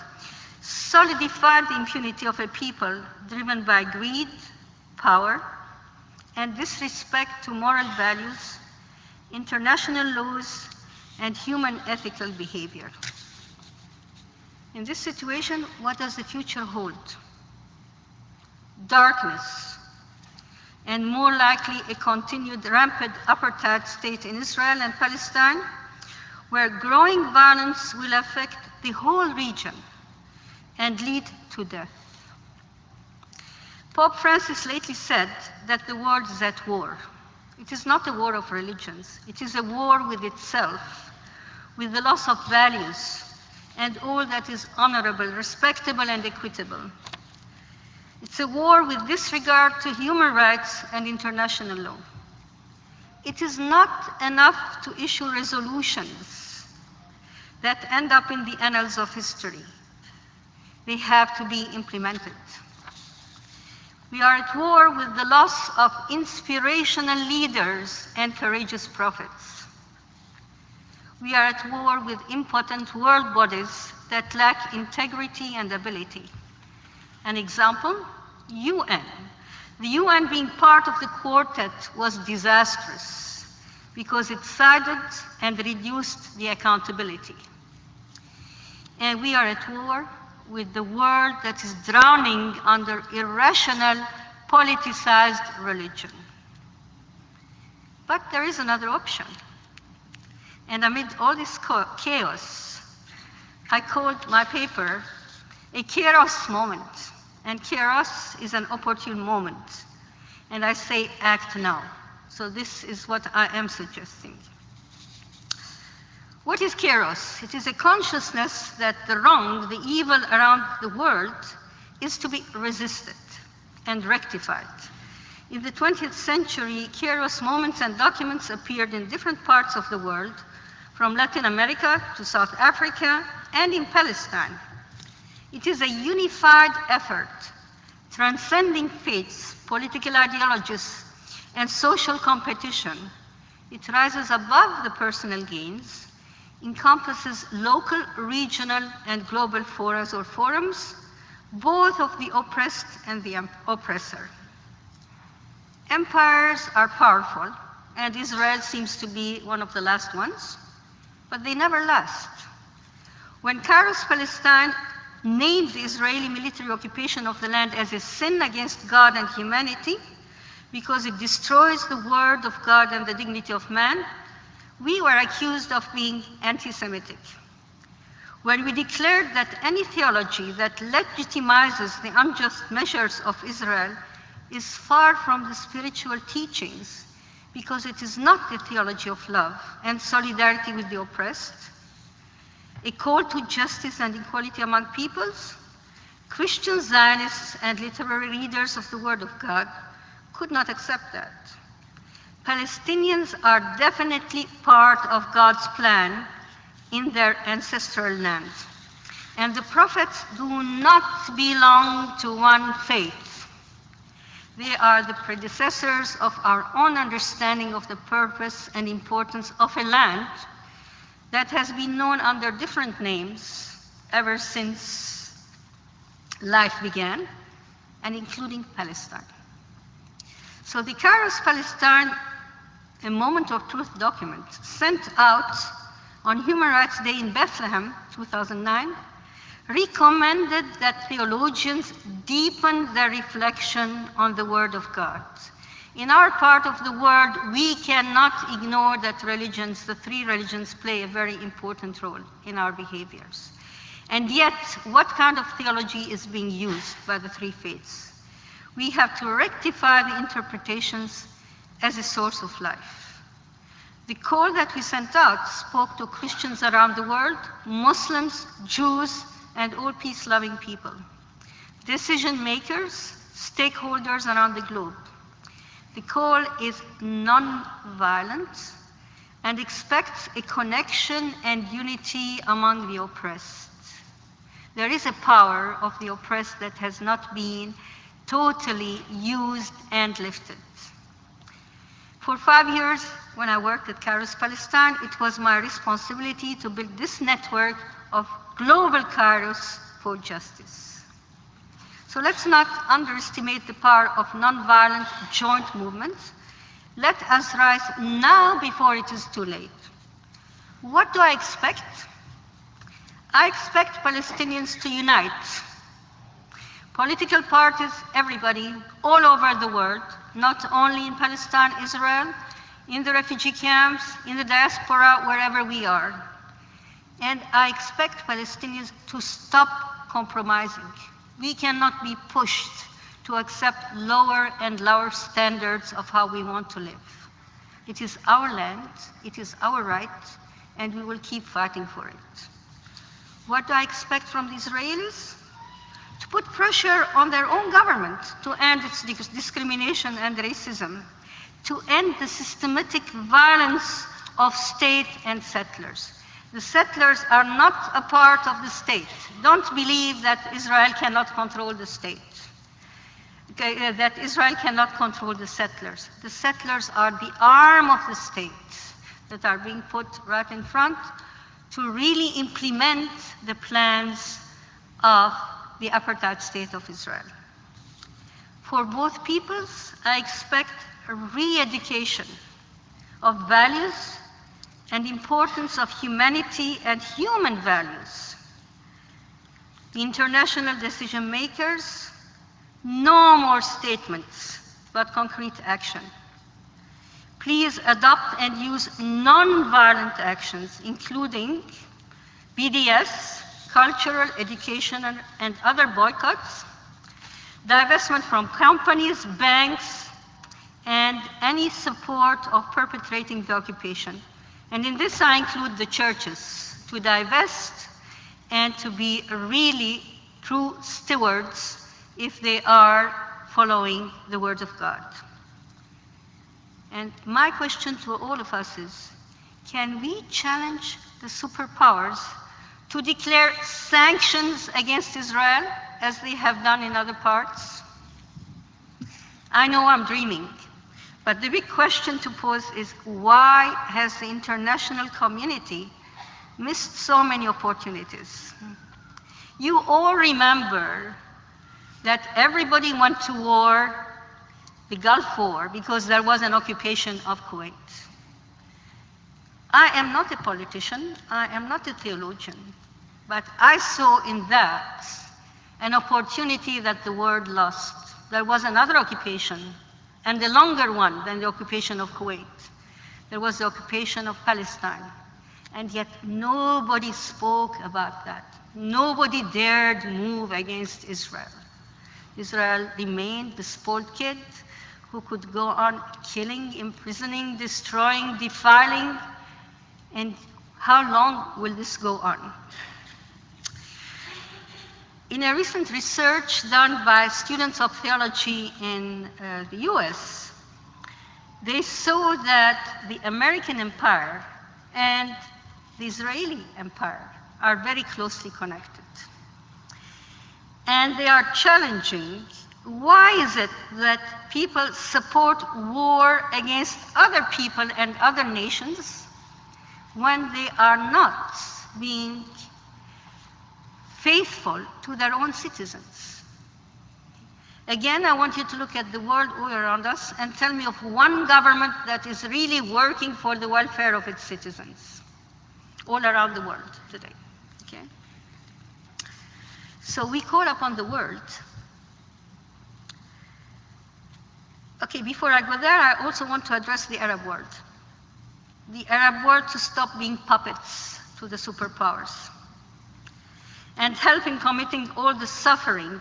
solidified the impunity of a people driven by greed, power, and disrespect to moral values, international laws, and human ethical behavior. In this situation, what does the future hold? Darkness, and more likely a continued rampant apartheid state in Israel and Palestine, where growing violence will affect the whole region and lead to death. Pope Francis lately said that the world is at war. It is not a war of religions. It is a war with itself, with the loss of values and all that is honorable, respectable, and equitable. It's a war with disregard to human rights and international law. It is not enough to issue resolutions that end up in the annals of history. They have to be implemented. We are at war with the loss of inspirational leaders and courageous prophets. We are at war with impotent world bodies that lack integrity and ability. An example, UN. The UN being part of the quartet was disastrous because it sided and reduced the accountability. And we are at war with the world that is drowning under irrational, politicized religion. But there is another option. And amid all this chaos, I called my paper a Kairos moment. And Kairos is an opportune moment. And I say act now. So this is what I am suggesting. What is Kairos? It is a consciousness that the wrong, the evil around the world is to be resisted and rectified. In the 20th century, Kairos moments and documents appeared in different parts of the world, from Latin America to South Africa and in Palestine. It is a unified effort, transcending faiths, political ideologies, and social competition. It rises above the personal gains, encompasses local, regional, and global forums or forums, both of the oppressed and the oppressor. Empires are powerful, and Israel seems to be one of the last ones, but they never last. When Kairos Palestine named the Israeli military occupation of the land as a sin against God and humanity because it destroys the word of God and the dignity of man, we were accused of being anti-Semitic. When we declared that any theology that legitimizes the unjust measures of Israel is far from the spiritual teachings because it is not the theology of love and solidarity with the oppressed, a call to justice and equality among peoples. Christian Zionists and literary readers of the Word of God could not accept that. Palestinians are definitely part of God's plan in their ancestral land. And the prophets do not belong to one faith. They are the predecessors of our own understanding of the purpose and importance of a land that has been known under different names ever since life began, and including Palestine. So the Kairos Palestine, a Moment of Truth document sent out on Human Rights Day in Bethlehem, 2009, recommended that theologians deepen their reflection on the Word of God. In our part of the world, we cannot ignore that religions, the three religions, play a very important role in our behaviors. And yet, what kind of theology is being used by the three faiths? We have to rectify the interpretations as a source of life. The call that we sent out spoke to Christians around the world, Muslims, Jews, and all peace-loving people, decision makers, stakeholders around the globe. The call is non-violent and expects a connection and unity among the oppressed. There is a power of the oppressed that has not been totally used and lifted. For 5 years, when I worked at Kairos Palestine, it was my responsibility to build this network of global Kairos for justice. So let's not underestimate the power of nonviolent joint movements. Let us rise now before it is too late. What do I expect? I expect Palestinians to unite. Political parties, everybody, all over the world, not only in Palestine, Israel, in the refugee camps, in the diaspora, wherever we are. And I expect Palestinians to stop compromising. We cannot be pushed to accept lower and lower standards of how we want to live. It is our land, it is our right, and we will keep fighting for it. What do I expect from the Israelis? To put pressure on their own government to end its discrimination and racism, to end the systematic violence of state and settlers. The settlers are not a part of the state. Don't believe that Israel cannot control the state, that Israel cannot control the settlers. The settlers are the arm of the state that are being put right in front to really implement the plans of the apartheid state of Israel. For both peoples, I expect a re-education of values and importance of humanity and human values. The international decision makers, no more statements, but concrete action. Please adopt and use non-violent actions, including BDS, cultural, education, and other boycotts, divestment from companies, banks, and any support of perpetrating the occupation. And in this I include the churches, to divest and to be really true stewards if they are following the words of God. And my question to all of us is, can we challenge the superpowers to declare sanctions against Israel as they have done in other parts? I know I'm dreaming. But the big question to pose is, why has the international community missed so many opportunities? You all remember that everybody went to war, the Gulf War, because there was an occupation of Kuwait. I am not a politician, I am not a theologian, but I saw in that an opportunity that the world lost. There was another occupation, and a longer one than the occupation of Kuwait. There was the occupation of Palestine. And yet nobody spoke about that. Nobody dared move against Israel. Israel remained the spoiled kid who could go on killing, imprisoning, destroying, defiling, and how long will this go on? In a recent research done by students of theology in the US, they saw that the American empire and the Israeli empire are very closely connected. And they are challenging, why is it that people support war against other people and other nations when they are not being faithful to their own citizens? Again, I want you to look at the world all around us and tell me of one government that is really working for the welfare of its citizens all around the world today. Okay? So we call upon the world. Okay, before I go there, I also want to address the Arab world. The Arab world to stop being puppets to the superpowers and help in committing all the suffering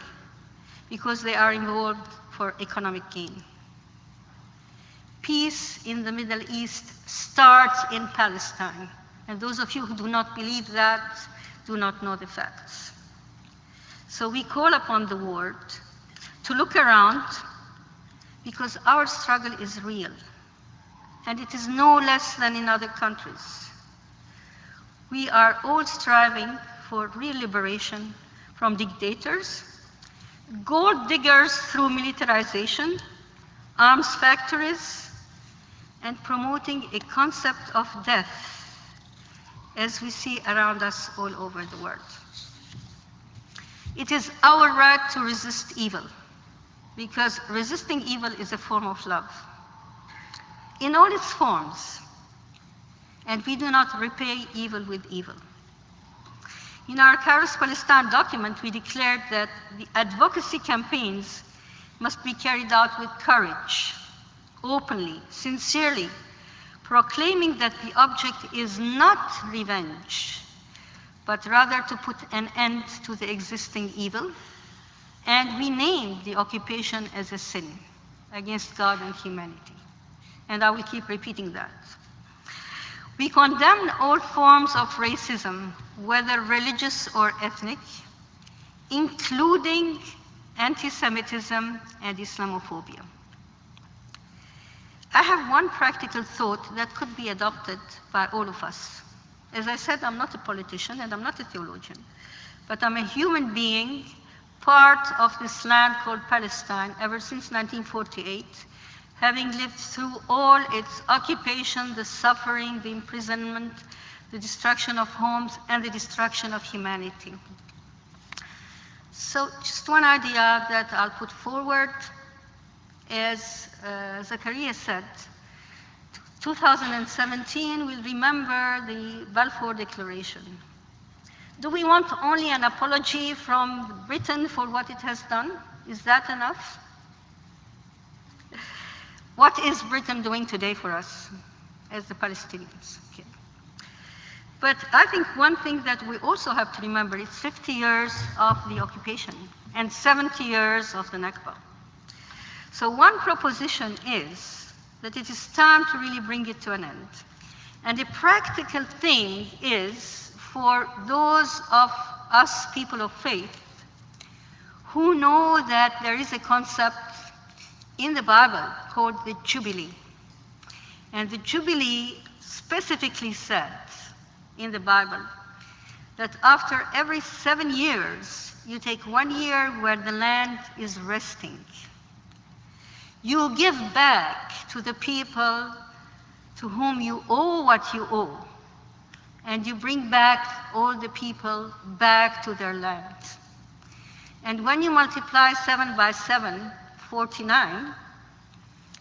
because they are involved for economic gain. Peace in the Middle East starts in Palestine. And those of you who do not believe that do not know the facts. So we call upon the world to look around because our struggle is real. And it is no less than in other countries. We are all striving for real liberation from dictators, gold diggers through militarization, arms factories, and promoting a concept of death as we see around us all over the world. It is our right to resist evil, because resisting evil is a form of love in all its forms, and we do not repay evil with evil. In our Kairos Palestine document, we declared that the advocacy campaigns must be carried out with courage, openly, sincerely, proclaiming that the object is not revenge, but rather to put an end to the existing evil. And we named the occupation as a sin against God and humanity. And I will keep repeating that. We condemn all forms of racism, whether religious or ethnic, including anti-Semitism and Islamophobia. I have one practical thought that could be adopted by all of us. As I said, I'm not a politician and I'm not a theologian, but I'm a human being, part of this land called Palestine ever since 1948, having lived through all its occupation, the suffering, the imprisonment, the destruction of homes, and the destruction of humanity. So just one idea that I'll put forward. As Zakariah said, 2017 will remember the Balfour Declaration. Do we want only an apology from Britain for what it has done? Is that enough? What is Britain doing today for us as the Palestinians? Okay. But I think one thing that we also have to remember is 50 years of the occupation and 70 years of the Nakba. So one proposition is that it is time to really bring it to an end. And the practical thing is for those of us people of faith who know that there is a concept in the Bible called the Jubilee. And the Jubilee specifically says in the Bible that after every 7 years, you take 1 year where the land is resting. You give back to the people to whom you owe what you owe, and you bring back all the people back to their land. And when you multiply 7 by 7, 49,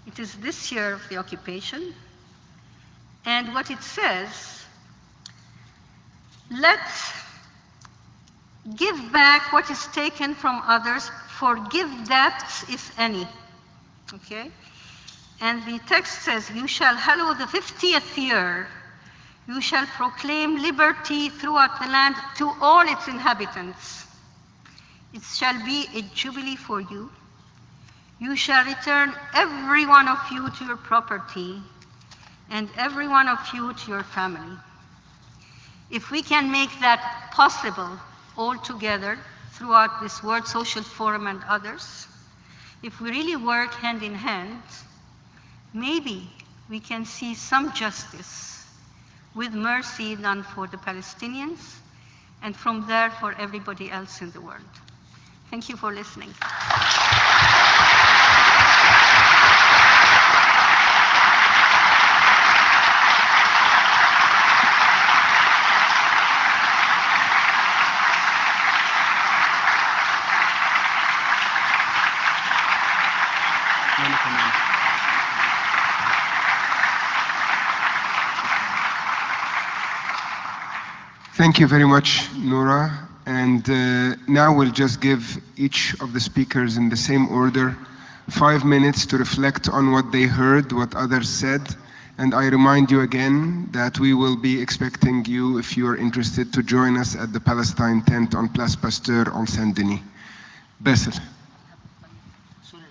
it is this year of the occupation. And what it says, let's give back what is taken from others, forgive debts, if any. Okay? And the text says, you shall hallow the 50th year. You shall proclaim liberty throughout the land to all its inhabitants. It shall be a jubilee for you. You shall return every one of you to your property, and every one of you to your family. If we can make that possible all together throughout this World Social Forum and others, if we really work hand in hand, maybe we can see some justice with mercy done for the Palestinians, and from there for everybody else in the world. Thank you for listening. Thank you very much, Nora. And now we'll just give each of the speakers in the same order 5 minutes to reflect on what they heard, what others said. And I remind you again that we will be expecting you, if you are interested, to join us at the Palestine tent on Place Pasteur on Saint-Denis. Basel. Sorry,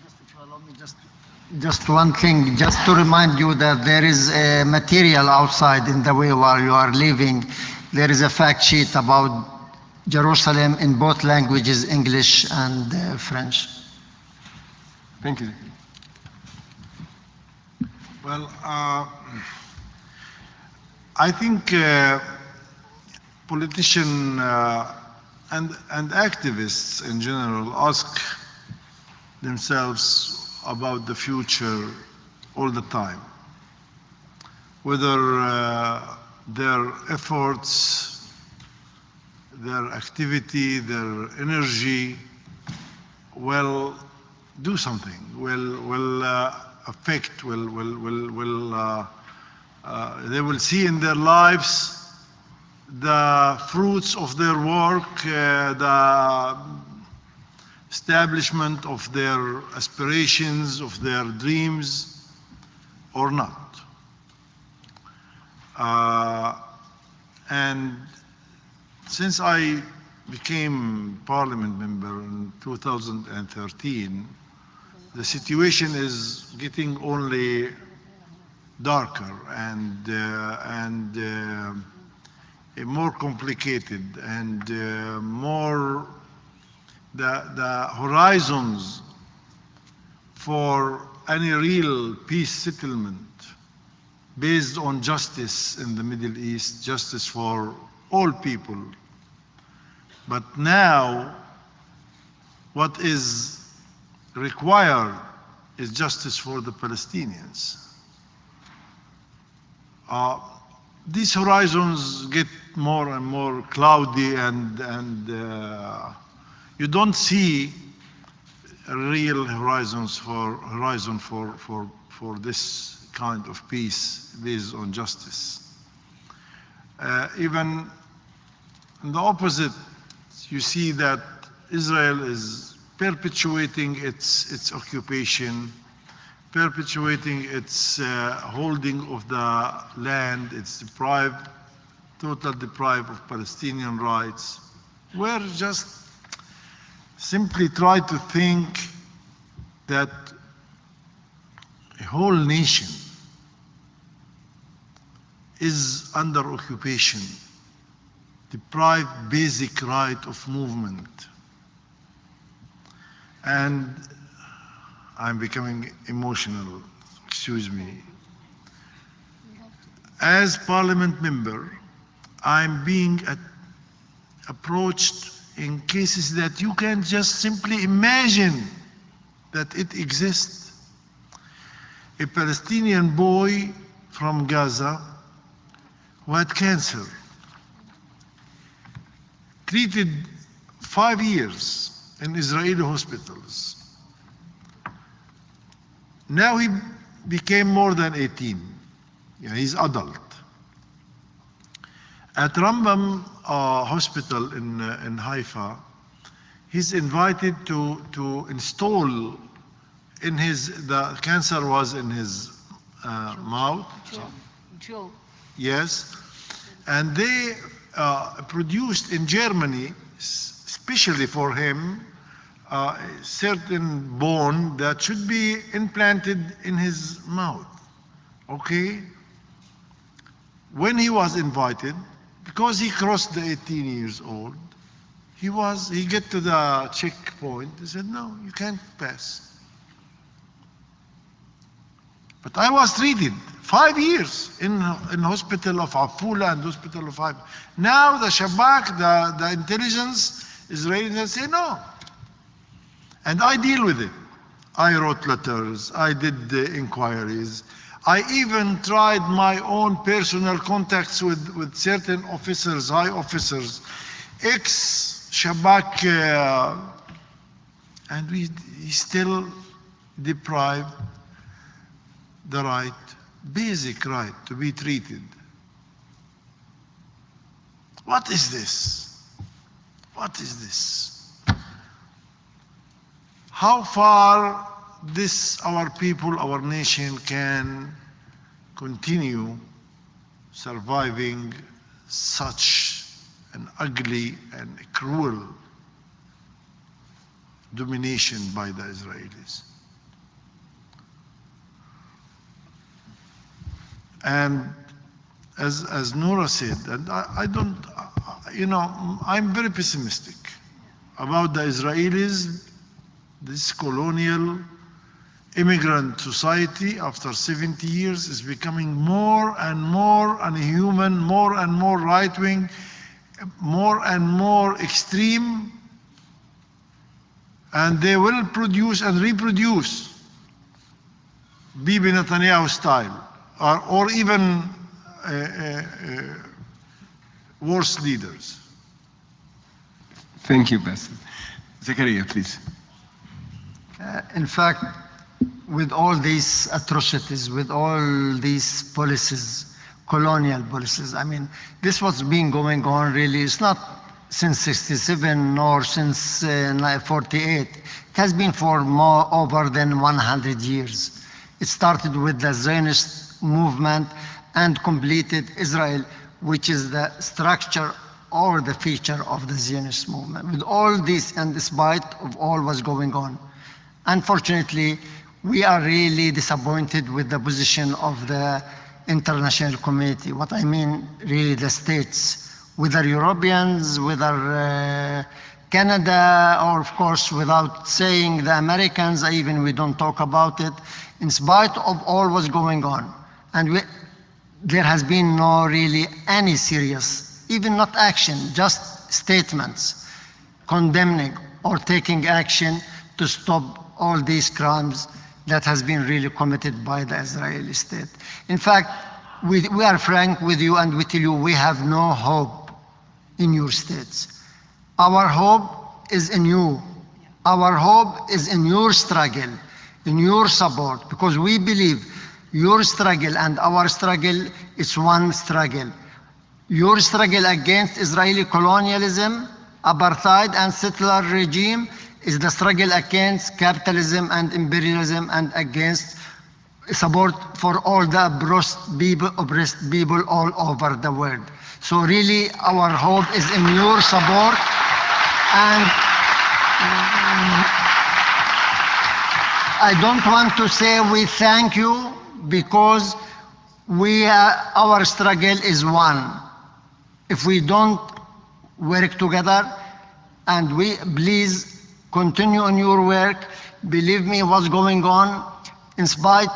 just if you allow me, just one thing, just to remind you that there is a material outside in the way while you are leaving. There is a fact sheet about Jerusalem in both languages, English and French. Thank you. Well, I think politicians and activists in general ask themselves about the future all the time, whether their efforts, their activity, their energy will do something, will affect, they will see in their lives the fruits of their work, the establishment of their aspirations, of their dreams, or not. And since I became parliament member in 2013, the situation is getting only darker and more complicated, and more the horizons for any real peace settlement based on justice in the Middle East, justice for all people. But now, what is required is justice for the Palestinians. These horizons get more and more cloudy, and you don't see real horizon for this kind of peace based on justice. Even in the opposite, you see that Israel is perpetuating its occupation, perpetuating its holding of the land. It's totally deprived of Palestinian rights. We're just simply try to think that a whole nation is under occupation, deprived basic right of movement. And I'm becoming emotional, excuse me. As parliament member, I'm being approached in cases that you can just simply imagine that it exists. A Palestinian boy from Gaza who had cancer, treated 5 years in Israeli hospitals. Now he became more than 18. He's adult. At Rambam Hospital in Haifa, he's invited to install in the cancer was in his mouth. Joe. Yes. And they produced in Germany especially for him, a certain bone that should be implanted in his mouth. Okay? When he was invited, because he crossed the 18 years old, he get to the checkpoint. He said, no, you can't pass. But I was treated 5 years in hospital of Afula and hospital of Haifa. Now the Shabak, the intelligence, Israelis say no. And I deal with it. I wrote letters, I did the inquiries. I even tried my own personal contacts with certain officers, high officers, ex-Shabak, and we still deprive the right, basic right to be treated. What is this? What is this? How far our people, our nation can continue surviving such an ugly and cruel domination by the Israelis? And as Nora said, and I don't, I'm very pessimistic about the Israelis, this colonial immigrant society after 70 years is becoming more and more unhuman, more and more right-wing, more and more extreme, and they will produce and reproduce Bibi Netanyahu style, or even worse leaders. Thank you, Basel. Zakariah, please. In fact, with all these atrocities, with all these policies, colonial policies, I mean, this was been going on really, it's not since 67 nor since 48. It has been for over than 100 years. It started with the Zionist movement and completed Israel, which is the structure or the feature of the Zionist movement. With all this and despite of all what's going on, unfortunately, we are really disappointed with the position of the international community. What I mean, really the states, whether Europeans, whether Canada, or of course, without saying the Americans, even we don't talk about it, in spite of all what's going on. And there has been no really any serious, even not action, just statements condemning or taking action to stop all these crimes that has been really committed by the Israeli state. In fact, we are frank with you and we tell you we have no hope in your states. Our hope is in you. Our hope is in your struggle, in your support, because we believe your struggle and our struggle is one struggle. Your struggle against Israeli colonialism, apartheid and settler regime is the struggle against capitalism and imperialism and against support for all the oppressed people all over the world. So really our hope is in your support, and I don't want to say we thank you because our struggle is one. If we don't work together, and please continue on your work, believe me what's going on, in spite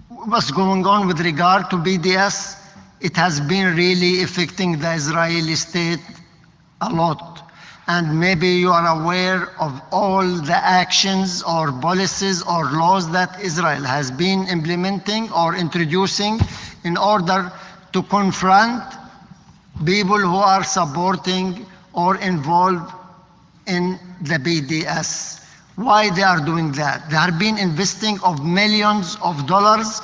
what's going on with regard to BDS, it has been really affecting the Israeli state a lot. And maybe you are aware of all the actions or policies or laws that Israel has been implementing or introducing in order to confront people who are supporting or involved in the BDS. Why they are doing that? They have been investing of millions of dollars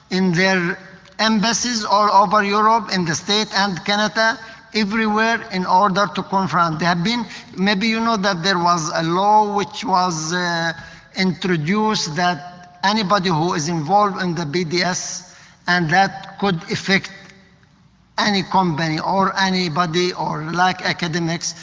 in their embassies all over Europe, in the States and Canada, everywhere in order to confront. They have been, maybe you know that there was a law which was introduced that anybody who is involved in the BDS and that could affect any company or anybody or like academics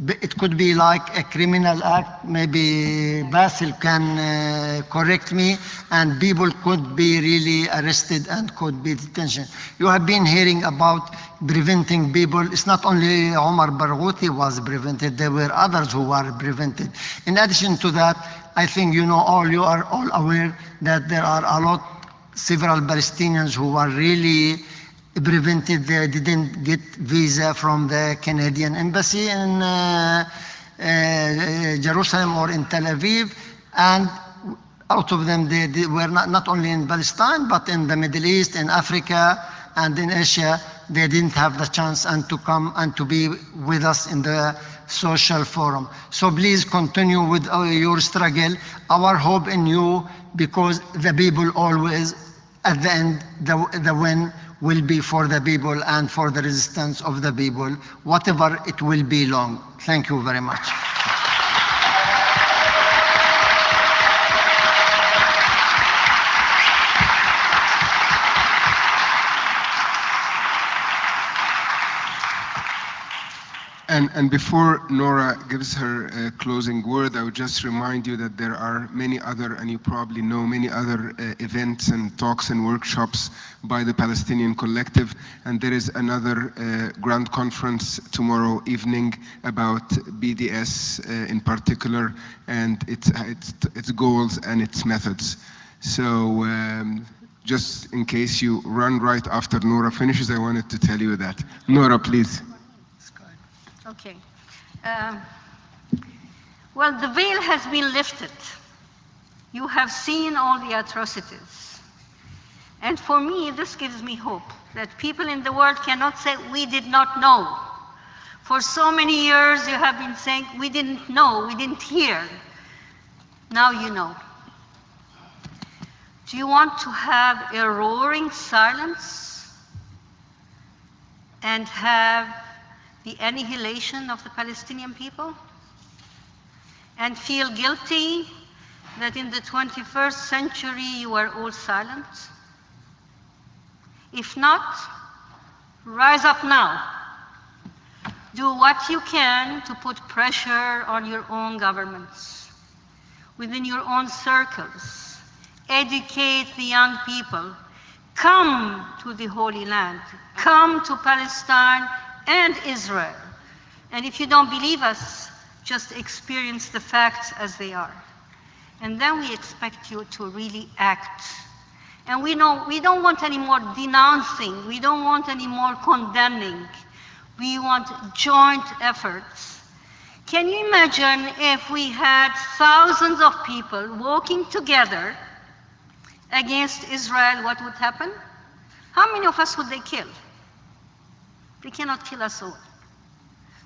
It could be like a criminal act. Maybe Basel can correct me, and people could be really arrested and could be detention. You have been hearing about preventing people. It's not only Omar Barghouti was prevented, there were others who were prevented. In addition to that, I think you are all aware that there are several Palestinians who were really prevented. They didn't get visa from the Canadian embassy in Jerusalem or in Tel Aviv, and out of them they were not only in Palestine but in the Middle East, in Africa and in Asia. They didn't have the chance and to come and to be with us in the social forum. So please continue with your struggle. Our hope in you, because the people always at the end, the win will be for the people and for the resistance of the people, whatever it will be long. Thank you very much. And before Nora gives her closing word, I would just remind you that there are many other, and you probably know, many other events and talks and workshops by the Palestinian Collective. And there is another grand conference tomorrow evening about BDS in particular, and its goals and its methods. So just in case you run right after Nora finishes, I wanted to tell you that. Nora, please. Okay. Well, the veil has been lifted. You have seen all the atrocities. And for me, this gives me hope that people in the world cannot say, we did not know. For so many years, you have been saying, we didn't know, we didn't hear. Now you know. Do you want to have a roaring silence and have the annihilation of the Palestinian people, and feel guilty that in the 21st century you are all silent? If not, rise up now. Do what you can to put pressure on your own governments, within your own circles. Educate the young people. Come to the Holy Land. Come to Palestine and Israel. And if you don't believe us, just experience the facts as they are. And then we expect you to really act. And we don't want any more denouncing. We don't want any more condemning. We want joint efforts. Can you imagine if we had thousands of people working together against Israel, what would happen? How many of us would they kill? They cannot kill us all.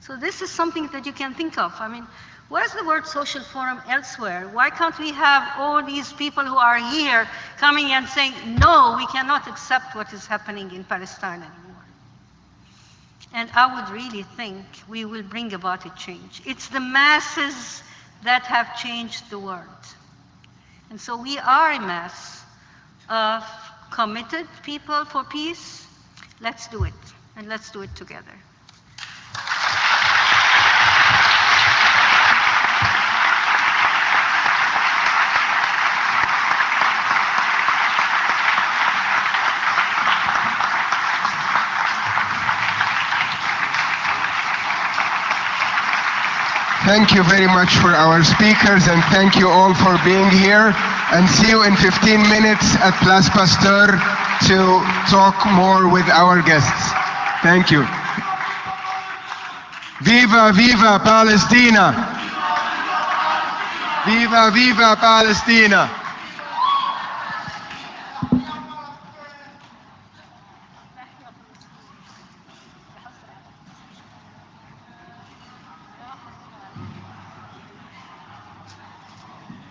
So this is something that you can think of. I mean, where's the word social forum elsewhere? Why can't we have all these people who are here coming and saying, no, we cannot accept what is happening in Palestine anymore? And I would really think we will bring about a change. It's the masses that have changed the world. And so we are a mass of committed people for peace. Let's do it. And let's do it together. Thank you very much for our speakers, and thank you all for being here. And see you in 15 minutes at Place Pasteur to talk more with our guests. Thank you. Viva, viva Palestina! Viva, viva Palestina!